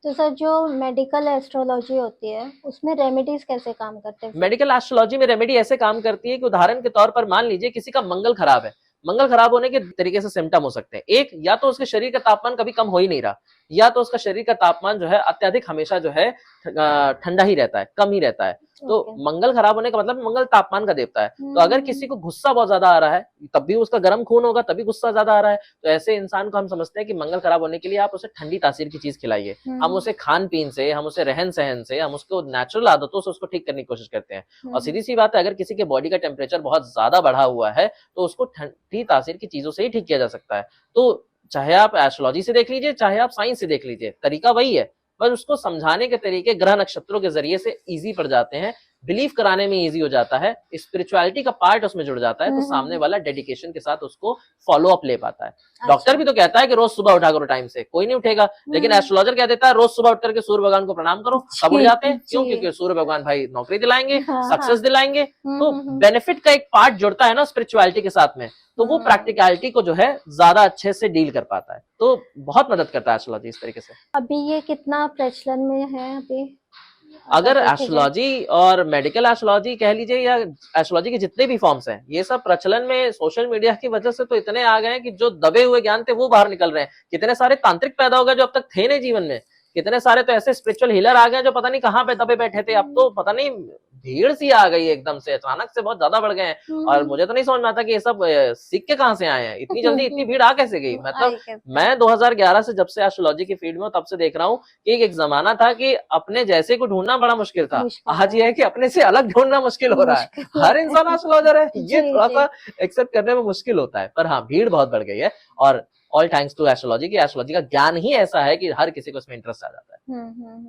तो सर, जो मेडिकल एस्ट्रोलॉजी होती है उसमें रेमेडीज कैसे काम करते हैं? मेडिकल एस्ट्रोलॉजी में रेमेडी ऐसे काम करती है कि उदाहरण के तौर पर मान लीजिए किसी का मंगल खराब है। मंगल खराब होने के तरीके से सिम्टम हो सकते हैं। एक, या तो उसके शरीर का तापमान कभी कम हो ही नहीं रहा, या तो उसका शरीर का तापमान जो है अत्यधिक हमेशा जो है ठंडा ही रहता है, कम ही रहता है। तो मंगल खराब होने का मतलब मंगल तापमान का देवता है। तो अगर किसी को गुस्सा बहुत ज्यादा आ रहा है, तब भी उसका गर्म खून होगा, तभी गुस्सा ज्यादा आ रहा है, तो ऐसे इंसान को हम समझते हैं कि मंगल खराब होने के लिए आप उसे ठंडी तासीर की चीज खिलाइए। हम उसे खान पीन से, हम उसे रहन सहन से, हम उसको नेचुरल आदतों से उसको ठीक करने की कोशिश करते हैं। और सीधी सी बात है, अगर किसी के बॉडी का टेम्परेचर बहुत ज्यादा बढ़ा हुआ है तो उसको ठंडी तासीर की चीजों से ही ठीक किया जा सकता है। तो चाहे आप एस्ट्रोलॉजी से देख लीजिए, चाहे आप साइंस से देख लीजिए, तरीका वही है, बस उसको समझाने के तरीके ग्रह नक्षत्रों के जरिए से इजी पड़ जाते हैं, बिलीव कराने में इजी हो जाता है, स्पिरिचुअलिटी का पार्ट उसमें जुड़ जाता है, तो सामने वाला डेडिकेशन के साथ उसको फॉलो अप ले पाता है। डॉक्टर भी तो कहता है कि रोज सुबह उठा करो टाइम से, कोई नहीं उठेगा, लेकिन एस्ट्रोलॉजर कह देता है रोज सुबह उठ करके सूर्य भगवान को प्रणाम करो, सब उठ जाते हैं। क्यों? क्योंकि सूर्य भगवान भाई नौकरी दिलाएंगे, सक्सेस दिलाएंगे। तो बेनिफिट का एक पार्ट जुड़ता है ना स्पिरिचुअलिटी के साथ में, तो वो प्रैक्टिकलिटी को जो है ज्यादा अच्छे से डील कर पाता है। तो बहुत मदद करता है एस्ट्रोलॉजी इस तरीके से। अभी ये कितना प्रचलन में है अभी? अगर एस्ट्रोलॉजी और मेडिकल एस्ट्रोलॉजी कह लीजिए, या एस्ट्रोलॉजी के जितने भी फॉर्म्स हैं, ये सब प्रचलन में सोशल मीडिया की वजह से तो इतने आ गए हैं कि जो दबे हुए ज्ञान थे वो बाहर निकल रहे हैं। कितने सारे तांत्रिक पैदा हो गए जो अब तक थे नहीं जीवन में, कितने सारे तो ऐसे स्पिरिचुअल हीलर आ गए जो पता नहीं कहाँ पे दबे बैठे थे, अब तो पता नहीं भीड़ सी आ गई एकदम से, अचानक से बहुत ज्यादा बढ़ गए हैं। और मुझे तो नहीं समझ में आता कि ये सब सीख के कहाँ से आए हैं, इतनी जल्दी इतनी भीड़ आ कैसे गई। मतलब मैं 2011 से जब से एस्ट्रोलॉजी की फील्ड में हूँ तब से देख रहा हूँ कि एक जमाना था कि अपने जैसे को ढूंढना बड़ा मुश्किल था, आज ये है कि अपने से अलग ढूंढना मुश्किल हो रहा है। हर इंसान एस्ट्रोलॉजर है, ये थोड़ा सा एक्सेप्ट करने में मुश्किल होता है, पर हाँ भीड़ बहुत बढ़ गई है। और ऑल थैंक्स टू एस्ट्रोलॉजी की एस्ट्रोलॉजी का ज्ञान ही ऐसा है कि हर किसी को इसमें इंटरेस्ट आ जाता है।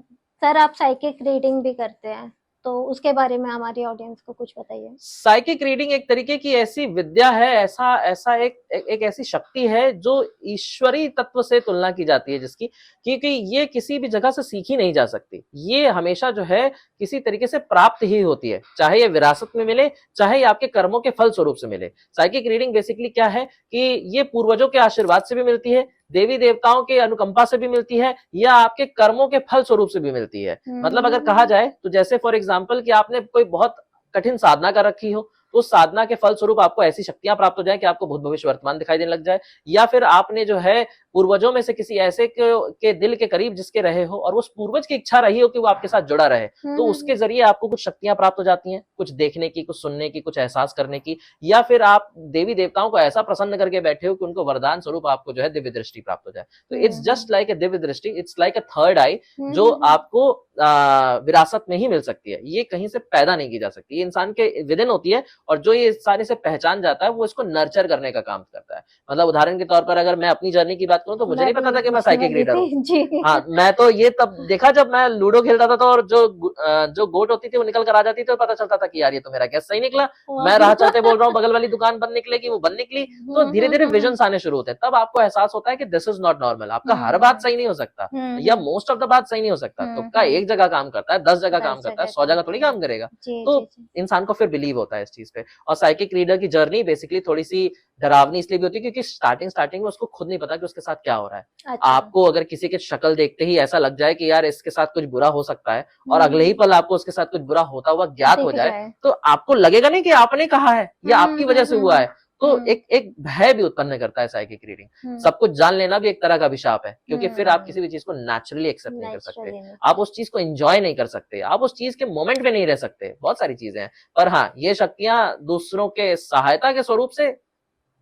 सर, आप साइकिक रीडिंग भी करते हैं, तो उसके बारे में हमारी ऑडियंस को कुछ बताइए। साइकिक रीडिंग एक तरीके की ऐसी विद्या है, ऐसा एक ऐसी शक्ति है जो ईश्वरी तत्व से तुलना की जाती है जिसकी, क्योंकि ये किसी भी जगह से सीखी नहीं जा सकती। ये हमेशा जो है किसी तरीके से प्राप्त ही होती है, चाहे ये विरासत में मिले, चाहे ये आपके कर्मों के फल स्वरूप से मिले। साइकिक रीडिंग बेसिकली क्या है कि ये पूर्वजों के आशीर्वाद से भी मिलती है, देवी देवताओं के अनुकंपा से भी मिलती है, या आपके कर्मों के फल स्वरूप से भी मिलती है। मतलब अगर कहा जाए तो जैसे फॉर एग्जांपल कि आपने कोई बहुत कठिन साधना कर रखी हो, तो उस साधना के फलस्वरूप आपको ऐसी शक्तियां प्राप्त हो जाए कि आपको भूत भविष्य वर्तमान दिखाई देने लग जाए, या फिर आपने जो है पूर्वजों में से किसी ऐसे के दिल के करीब जिसके रहे हो और उस पूर्वज की इच्छा रही हो कि वो आपके साथ जुड़ा रहे, तो उसके जरिए आपको कुछ शक्तियां प्राप्त हो जाती हैं, कुछ देखने की, कुछ सुनने की, कुछ एहसास करने की, या फिर आप देवी देवताओं को ऐसा प्रसन्न करके बैठे हो कि उनको वरदान स्वरूप आपको जो है दिव्य दृष्टि प्राप्त हो जाए। तो it's just like a Divya दृष्टि, इट्स लाइक अ थर्ड आई, जो आपको विरासत में ही मिल सकती है, ये कहीं से पैदा नहीं की जा सकती, ये इंसान के विदिन होती है। और जो ये सारे से पहचान जाता है वो इसको नर्चर करने का काम करता है। मतलब उदाहरण के तौर पर अगर मैं अपनी जर्नी की बात करूं तो मुझे नहीं पता था कि मैं साइकिक रीडर हूँ। हाँ, मैं तो ये तब देखा जब मैं लूडो खेलता था, तो और जो गोट होती थी वो निकल कर आ जाती, तो पता चलता था कि यार ये तो मेरा गैस सही निकला। मैं राह चलते बोल रहा हूँ बगल वाली दुकान बंद निकलेगी, वो बंद निकली। तो धीरे धीरे विजन आने शुरू होते हैं, तब आपको एहसास होता है कि दिस इज नॉट नॉर्मल। आपका हर बात सही नहीं हो सकता, या मोस्ट ऑफ द बात सही नहीं हो सकता। तुक्का एक जगह काम करता है, 10 जगह काम करता है, 100 जगह थोड़ी काम करेगा। तो इंसान को फिर बिलीव होता है इस चीज पे। और साइकिक रीडर की जर्नी बेसिकली थोड़ी सी डरावनी इसलिए भी होती है क्योंकि स्टार्टिंग में उसको खुद नहीं पता कि उसके साथ क्या हो रहा है। अच्छा। आपको अगर किसी की शक्ल देखते ही ऐसा लग जाए कि यार इसके साथ कुछ बुरा हो सकता है, और अगले ही पल आपको उसके साथ कुछ बुरा होता हुआ ज्ञात हो जाए, तो आपको लगेगा नहीं कि आपने कहा है या आपकी वजह से हुआ है। तो एक भय भी उत्पन्न करता है साइकिक रीडिंग। सब कुछ जान लेना भी एक तरह का अभिशाप है, क्योंकि फिर आप किसी भी चीज को नेचुरली एक्सेप्ट नहीं कर सकते, आप उस चीज को एंजॉय नहीं कर सकते, आप उस चीज के मोमेंट में नहीं रह सकते। बहुत सारी चीजें हैं। पर हाँ, ये शक्तियां दूसरों के सहायता के स्वरूप से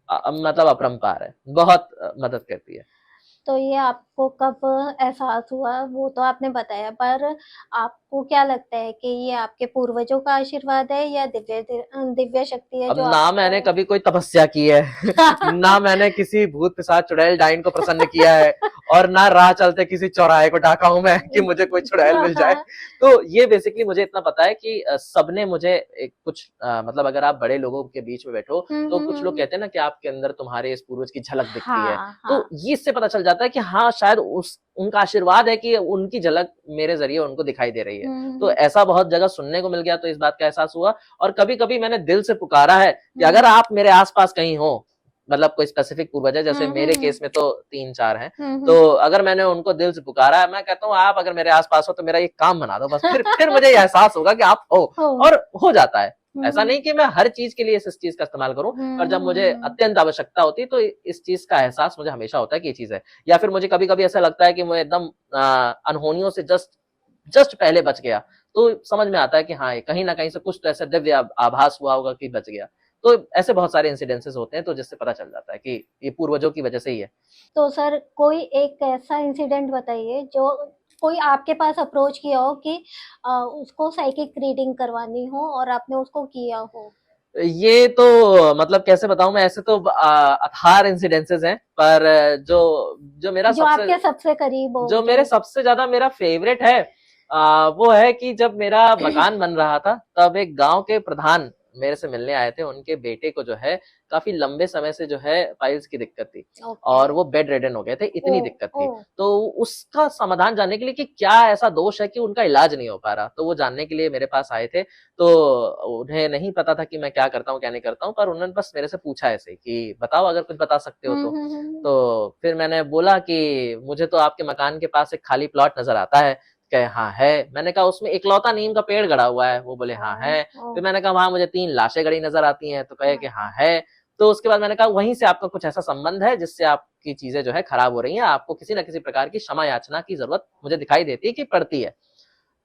मतलब अपरंपार है, बहुत मदद करती है। तो ये आपको कब एहसास हुआ वो तो आपने बताया, पर आपको क्या लगता है कि ये आपके पूर्वजों का आशीर्वाद है या दिव्य शक्ति है? अब जो ना मैंने कभी कोई तपस्या की है ना मैंने किसी भूत पिशाच चुड़ैल डाइन को प्रसन्न किया है, और ना राह चलते किसी चौराहे को ढाका हूं मैं कि मुझे कोई चुड़ैल मिल जाए। तो ये बेसिकली मुझे इतना पता है कि सबने मुझे कुछ मतलब अगर आप बड़े लोगों के बीच में बैठो तो कुछ लोग कहते हैं ना कि आपके अंदर तुम्हारे इस पूर्वज की झलक दिखती है। तो ये इससे पता चल जाता है कि हाँ, शायद उनका आशीर्वाद है कि उनकी झलक मेरे जरिए उनको दिखाई दे रही है। तो ऐसा बहुत जगह सुनने को मिल गया, तो इस बात का एहसास हुआ। और कभी कभी मैंने दिल से पुकारा है कि अगर आप मेरे आसपास कहीं हो, मतलब कोई स्पेसिफिक पूर्वज है, जैसे मेरे केस में तो 3-4 हैं, तो अगर मैंने उनको दिल से पुकारा है, मैं कहता हूँ आप अगर मेरे आसपास हो तो मेरा ये काम बना दो बस, फिर मुझे एहसास होगा कि आप हो, और हो जाता है। ऐसा नहीं कि मैं हर चीज के लिए इस चीज का इस्तेमाल करूं, पर जब मुझे अत्यंत आवश्यकता होती है तो इस चीज का एहसास मुझे हमेशा होता है कि ये चीज है। या फिर मुझे कभी कभी ऐसा लगता है कि मैं एकदम अनहोनियों से जस्ट पहले बच गया, तो समझ में आता है कि हाँ, कहीं ना कहीं से कुछ तो ऐसा दिव्य आभास हुआ होगा कि बच गया। तो ऐसे बहुत सारे इंसिडेंसेस होते हैं, तो जिससे पता चल जाता है कि ये पूर्वजों की वजह से ही है। तो सर कोई एक ऐसा इंसिडेंट बताइए जो कोई आपके पास अप्रोच किया हो कि उसको साइकिक रीडिंग करवानी हो और आपने उसको किया हो। ये तो मतलब कैसे बताऊं मैं, ऐसे तो अथार इंसिडेंसेस हैं, पर जो जो मेरा जो आपके सबसे करीब हो, जो मेरे सबसे ज्यादा मेरा फेवरेट है, वो है कि जब मेरा मकान बन रहा था, तब एक गांव के प्रधान मेरे से मिलने आए थे। उनके बेटे को जो है काफी लंबे समय से जो है पाइल्स की दिक्कत थी, और वो बेड रेडन हो गए थे, इतनी दिक्कत थी। तो उसका समाधान जानने के लिए कि क्या ऐसा दोष है कि उनका इलाज नहीं हो पा रहा, तो वो जानने के लिए मेरे पास आए थे। तो उन्हें नहीं पता था कि मैं क्या करता हूँ क्या नहीं करता हूँ, पर उन्होंने बस मेरे से पूछा ऐसे कि बताओ अगर कुछ बता सकते हो तो फिर मैंने बोला कि मुझे तो आपके मकान के पास एक खाली प्लॉट नजर आता है। कहे हाँ है। मैंने कहा उसमें इकलौता नीम का पेड़ गड़ा हुआ है? वो बोले हाँ है। फिर मैंने कहा वहां मुझे 3 लाशें गड़ी नजर आती हैं? तो कहे कि हाँ है। तो उसके बाद मैंने कहा वहीं से आपका कुछ ऐसा संबंध है जिससे आपकी चीजें जो है खराब हो रही हैं, आपको किसी न किसी प्रकार की क्षमा याचना की जरूरत मुझे दिखाई देती है कि पड़ती है।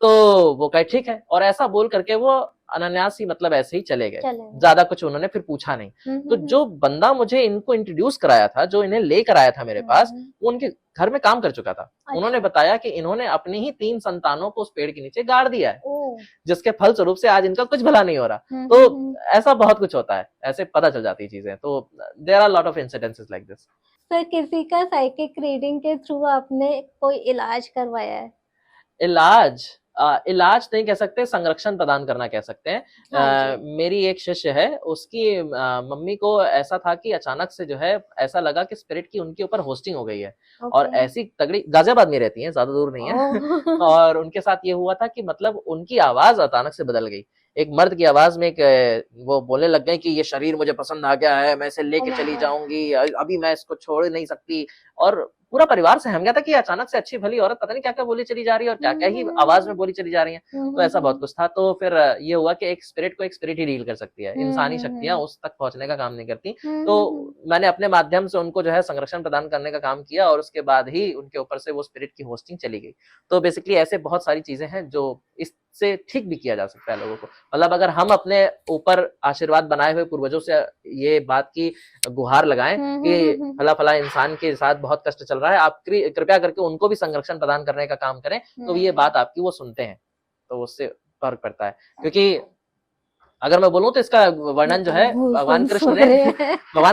तो वो कहे ठीक है, और ऐसा बोल करके वो अनायास ही मतलब ऐसे ही चले गए, ज्यादा कुछ उन्होंने फिर पूछा नहीं। तो जो बंदा मुझे इनको इंट्रोड्यूस कराया था, जो इन्हें लेकर आया था मेरे पास, वो उनके घर में काम कर चुका था। उन्होंने बताया कि इन्होंने अपनी ही 3 संतानों को उस पेड़ के नीचे गाड़ दिया है, जिसके फल स्वरूप से आज इनका कुछ भला नहीं हो रहा। तो ऐसा बहुत कुछ होता है, ऐसे पता चल जाती है चीजें। तो there are lot of incidences like this. Sir किसी का साइकिक रीडिंग के थ्रू आपने कोई इलाज करवाया है? इलाज नहीं कह सकते, संरक्षण प्रदान करना कह सकते हैं। मेरी एक शिष्य है, उसकी मम्मी को ऐसा था कि अचानक से जो है ऐसा लगा कि स्पिरिट की उनके ऊपर होस्टिंग हो गई है। और ऐसी तगड़ी, गाजियाबाद में रहती हैं, ज्यादा दूर नहीं है। और उनके साथ ये हुआ था कि मतलब उनकी आवाज अचानक से बदल गई। एक मर्द की आवाज में वो बोलने लग गए कि ये शरीर मुझे पसंद आ गया है, मैं इसे लेके चली जाऊंगी, अभी मैं इसको छोड़ नहीं सकती। और पूरा परिवार सहम गया था कि अचानक से अच्छी भली औरत पता नहीं क्या क्या बोली चली जा रही है और क्या क्या ही आवाज में बोली चली जा रही है। तो ऐसा बहुत कुछ था। तो फिर ये हुआ कि एक स्पिरिट को एक स्पिरिट ही डील कर सकती है, इंसानी शक्तियां उस तक पहुंचने का काम नहीं करती। तो मैंने अपने माध्यम से उनको जो है संरक्षण प्रदान करने का काम किया और उसके बाद ही उनके ऊपर से वो स्पिरिट की होस्टिंग चली गई। तो बेसिकली ऐसे बहुत सारी चीजें हैं जो इससे ठीक भी किया जा सकता है लोगों को। मतलब अगर हम अपने ऊपर आशीर्वाद बनाए हुए पूर्वजों से ये बात की गुहार लगाएं कि फला फला इंसान के साथ बहुत कष्ट चल रहा है, आप कृपया करके उनको भी संरक्षण प्रदान करने का काम करें, तो ये बात आपकी वो सुनते हैं, तो उससे फर्क पड़ता है। क्योंकि अगर मैं बोलूं तो इसका वर्णन जो है भगवान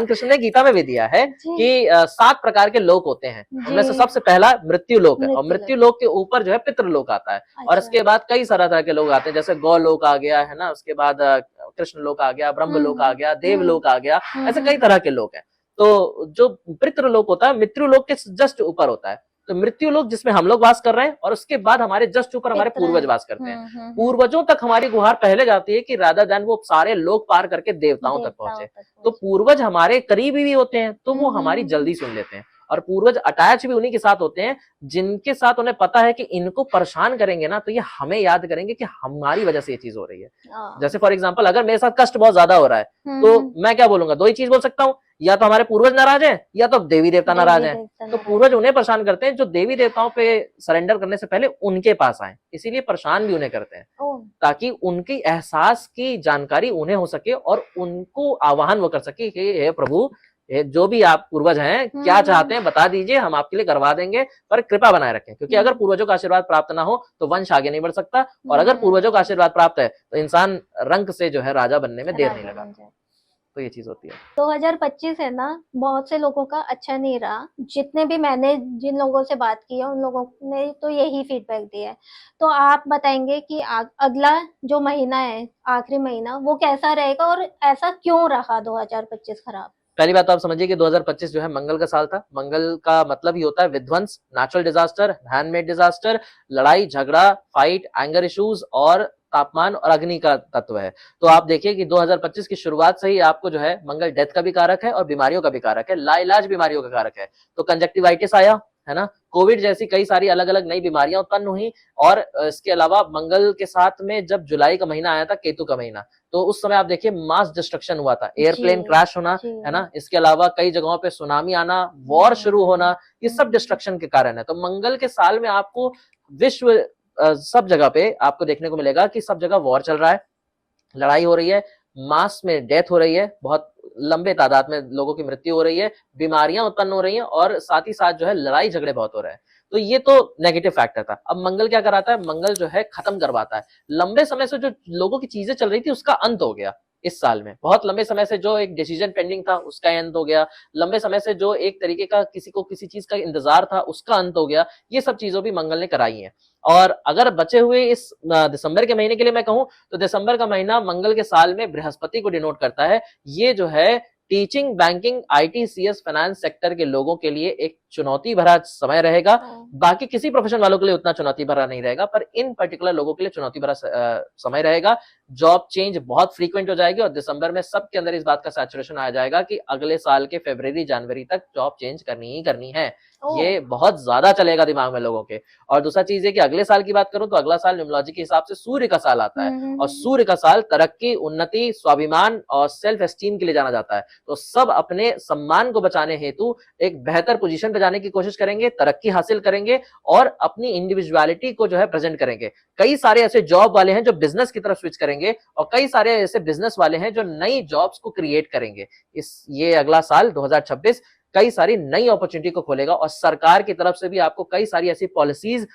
कृष्ण ने गीता में भी दिया है कि 7 प्रकार के लोक होते हैं, उनमें से सबसे पहला मृत्यु लोक है, और मृत्यु लोक के ऊपर जो है पितृ लोक आता है। और इसके बाद कई सारा तरह के लोग आते हैं, जैसे गौ लोक आ गया है ना, उसके बाद कृष्ण लोक आ गया, ब्रह्म लोक आ गया, देव लोक आ गया, ऐसे कई तरह के लोक हैं। तो जो पितृ लोक होता है मृत्यु लोक के जस्ट ऊपर होता है। तो मृत्यु लोक जिसमें हम लोग वास कर रहे हैं, और उसके बाद हमारे जस्ट ऊपर हमारे पूर्वज वास करते हैं। पूर्वजों तक हमारी गुहार पहले जाती है कि राधा दान वो सारे लोक पार करके देवताओं तक पहुंचे। तो पूर्वज हमारे करीबी भी होते हैं, तो वो हमारी जल्दी सुन लेते हैं। और पूर्वज अटैच भी उन्हीं के साथ होते हैं जिनके साथ उन्हें पता है कि इनको परेशान करेंगे ना तो ये हमें याद करेंगे कि हमारी वजह से ये चीज हो रही है। जैसे फॉर एग्जाम्पल अगर मेरे साथ कष्ट बहुत ज्यादा हो रहा है तो मैं क्या बोलूंगा, 2 ही चीज बोल सकता हूँ, या तो हमारे पूर्वज नाराज हैं या तो देवी देवता नाराज हैं। तो पूर्वज उन्हें परेशान करते हैं जो देवी देवताओं पे सरेंडर करने से पहले उनके पास आए, इसीलिए परेशान भी उन्हें करते हैं ताकि उनकी एहसास की जानकारी उन्हें हो सके और उनको आह्वान वो कर सके कि हे प्रभु, जो भी आप पूर्वज हैं क्या चाहते हैं बता दीजिए, हम आपके लिए करवा देंगे, पर कृपा बनाए रखें। क्योंकि अगर पूर्वजों का आशीर्वाद प्राप्त ना हो तो वंश आगे नहीं बढ़ सकता, और अगर पूर्वजों का आशीर्वाद प्राप्त है तो इंसान रंक से जो है राजा बनने में देर नहीं लगा। तो ये चीज होती है। 2025 है ना, बहुत से लोगों का अच्छा नहीं रहा। जितने भी मैंने जिन लोगों से बात की है उन लोगों ने तो यही फीडबैक दिया है। तो आप बताएंगे कि अगला जो महीना है, आखिरी महीना, वो कैसा रहेगा और ऐसा क्यों रहा 2025 खराब? पहली बात तो आप समझिए कि 2025 जो है मंगल का साल था। मंगल का मतलब ही होता है विध्वंस, नेचुरल डिजास्टर, हैंडमेड डिजास्टर, लड़ाई झगड़ा, फाइट, एंगर इश्यूज, और तापमान और अग्नि का तत्व है। तो आप देखिए कि 2025 की शुरुआत से ही आपको जो है मंगल डेथ का भी कारक है और बीमारियों का भी कारक है, लाइलाज बीमारियों का कारक है। तो कंजक्टिवाइटिस आया है ना, कोविड जैसी कई सारी अलग अलग नई बीमारियां उत्पन्न हुई। और इसके अलावा मंगल के साथ में जब जुलाई का महीना आया था, केतु का महीना, तो उस समय आप देखिए मास डिस्ट्रक्शन हुआ था, एयरप्लेन क्रैश होना है ना, इसके अलावा कई जगहों पे सुनामी आना, वॉर शुरू होना, ये सब डिस्ट्रक्शन के कारण है। तो मंगल के साल में आपको विश्व सब जगह पे आपको देखने को मिलेगा कि सब जगह वॉर चल रहा है, लड़ाई हो रही है, मास में डेथ हो रही है, बहुत लंबे तादाद में लोगों की मृत्यु हो रही है, बीमारियां उत्पन्न हो रही हैं, और साथ ही साथ जो है लड़ाई झगड़े बहुत हो रहे हैं। तो ये तो नेगेटिव फैक्टर था। अब मंगल क्या कराता है, मंगल जो है खत्म करवाता है। लंबे समय से जो लोगों की चीजें चल रही थी उसका अंत हो गया इस साल में। बहुत लंबे समय से जो एक डिसीजन पेंडिंग था उसका अंत हो गया, लंबे समय से जो एक तरीके का किसी को किसी चीज का इंतजार था उसका अंत हो गया। ये सब चीजों भी मंगल ने कराई है। और अगर बचे हुए इस दिसंबर के महीने के लिए मैं कहूं तो दिसंबर का महीना मंगल के साल में बृहस्पति को डिनोट करता है। ये जो है teaching, banking, IT, CS, finance sector के लोगों के लिए एक चुनौती भरा समय रहेगा। बाकी किसी प्रोफेशन वालों के लिए उतना चुनौती भरा नहीं रहेगा, पर इन पर्टिकुलर लोगों के लिए चुनौती भरा समय रहेगा। जॉब चेंज बहुत फ्रीक्वेंट हो जाएगी और दिसंबर में सबके अंदर इस बात का सैचुरेशन आ जाएगा कि अगले साल के फरवरी जनवरी तक जॉब चेंज करनी ही करनी है। ये बहुत ज्यादा चलेगा दिमाग में लोगों के। और दूसरा चीज है कि अगले साल की बात करूं तो अगला साल न्यूमरोलॉजी के हिसाब से सूर्य का साल आता है, और सूर्य का साल तरक्की, उन्नति, स्वाभिमान और सेल्फ एस्टीम के लिए जाना जाता है। तो सब अपने सम्मान को बचाने हेतु एक बेहतर पोजीशन पे जाने की कोशिश करेंगे, तरक्की हासिल करेंगे और अपनी इंडिविजुअलिटी को जो है प्रेजेंट करेंगे। कई सारे ऐसे जॉब वाले हैं जो बिजनेस की तरफ स्विच करेंगे, और कई सारे ऐसे बिजनेस वाले हैं जो नई जॉब्स को क्रिएट करेंगे। ये अगला साल 2026 कई सारी नई अपॉर्चुनिटी को खोलेगा, और सरकार की तरफ से भी आपको कई सारी ऐसी पॉलिसीज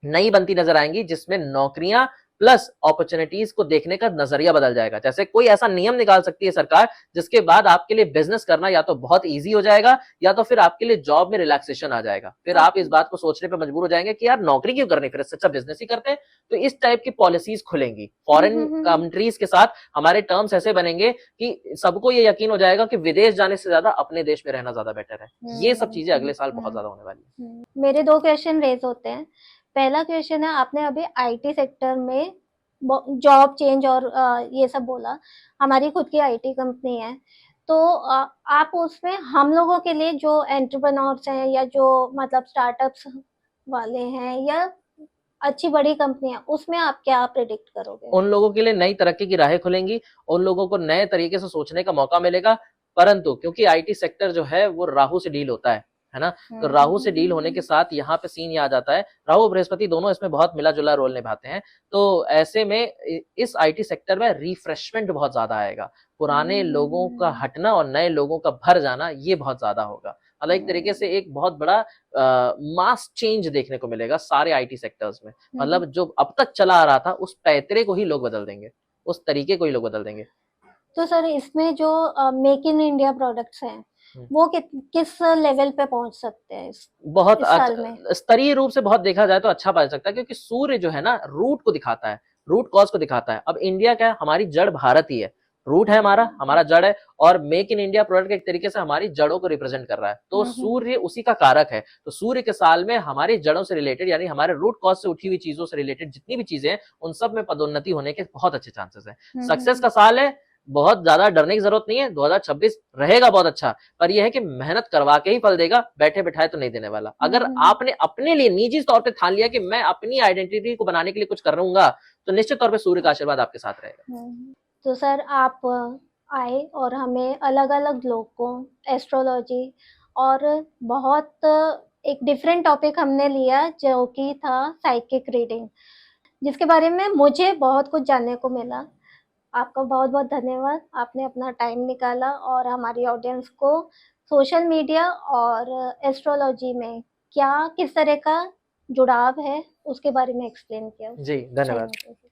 नई बनती नजर आएंगी जिसमें नौकरियां प्लस अपॉर्चुनिटीज को देखने का नजरिया बदल जाएगा। जैसे कोई ऐसा नियम निकाल सकती है सरकार जिसके बाद आपके लिए बिजनेस करना या तो बहुत इजी हो जाएगा या तो फिर आपके लिए जॉब में रिलैक्सेशन आ जाएगा। फिर आप इस बात को सोचने पे मजबूर हो जाएंगे कि यार नौकरी क्यों करनी, फिर इससे अच्छा बिजनेस ही करते हैं। तो इस टाइप की पॉलिसीज खुलेंगी। फॉरेन कंट्रीज के साथ हमारे टर्म्स ऐसे बनेंगे कि सबको ये यकीन हो जाएगा कि विदेश जाने से ज्यादा अपने देश में रहना ज्यादा बेटर है। ये सब चीजें अगले साल बहुत ज्यादा होने वाली है। मेरे 2 क्वेश्चन रेज होते हैं। पहला क्वेश्चन है, आपने अभी आईटी सेक्टर में जॉब चेंज और ये सब बोला। हमारी खुद की आईटी कंपनी है, तो आप उसमें हम लोगों के लिए जो एंटरप्रेन्योर्स हैं या जो मतलब स्टार्टअप्स वाले हैं या अच्छी बड़ी कंपनियां, उसमें आप क्या प्रेडिक्ट करोगे? उन लोगों के लिए नई तरक्की की राहें खुलेंगी, उन लोगों को नए तरीके से सोचने का मौका मिलेगा। परंतु क्योंकि आईटी सेक्टर जो है वो राहु से डील होता है ना? तो राहु से डील होने के साथ यहाँ पे सीन ये आ जाता है, राहु और बृहस्पति दोनों इसमें बहुत मिला-जुला रोल निभाते हैं। तो ऐसे में इस आईटी सेक्टर में रिफ्रेशमेंट बहुत ज़्यादा आएगा। पुराने लोगों का हटना और नए लोगों का भर जाना ये बहुत ज़्यादा होगा। मतलब एक तरीके से एक बहुत बड़ा मास चेंज देखने को मिलेगा सारे आईटी सेक्टर्स में। मतलब जो अब तक चला आ रहा था उस पैतरे को ही लोग बदल देंगे, उस तरीके को ही लोग बदल देंगे। तो सर इसमें जो मेक इन इंडिया प्रोडक्ट्स हैं वो किस लेवल पे पहुंच सकते हैं बहुत इस साल में? स्तरीय रूप से बहुत देखा जाए तो अच्छा पाया सकता है, क्योंकि सूर्य जो है ना रूट को दिखाता है, रूट कॉज को दिखाता है। अब इंडिया क्या है, हमारी जड़ भारत ही है, रूट है हमारा जड़ है, और मेक इन इंडिया प्रोडक्ट एक तरीके से हमारी जड़ों को रिप्रेजेंट कर रहा है। तो सूर्य उसी का कारक है। तो सूर्य के साल में हमारी जड़ों से रिलेटेड यानी हमारे रूट कॉज से उठी हुई चीजों से रिलेटेड जितनी भी चीजें हैं उन सब में पदोन्नति होने के बहुत अच्छे चांसेस है। सक्सेस का साल है, बहुत ज्यादा डरने की जरूरत नहीं है। 2026 रहेगा बहुत अच्छा, पर यह है कि मेहनत करवा के ही फल देगा, बैठे बैठाए तो नहीं देने वाला। अगर आपने अपने लिए निजी तौर पे ठान लिया कि मैं अपनी आइडेंटिटी को बनाने के लिए कुछ करूंगा, तो निश्चित तौर पे सूर्य का आशीर्वाद आपके साथ रहेगा। तो सर आप आए और हमें अलग-अलग लोगों, एस्ट्रोलॉजी और बहुत एक डिफरेंट टॉपिक हमने लिया जो कि था साइकिक रीडिंग, जिसके बारे में मुझे बहुत कुछ जानने को मिला। आपका बहुत-बहुत धन्यवाद। आपने अपना टाइम निकाला और हमारी ऑडियंस को सोशल मीडिया और एस्ट्रोलॉजी में क्या किस तरह का जुड़ाव है उसके बारे में एक्सप्लेन किया। जी, धन्यवाद। Thank you.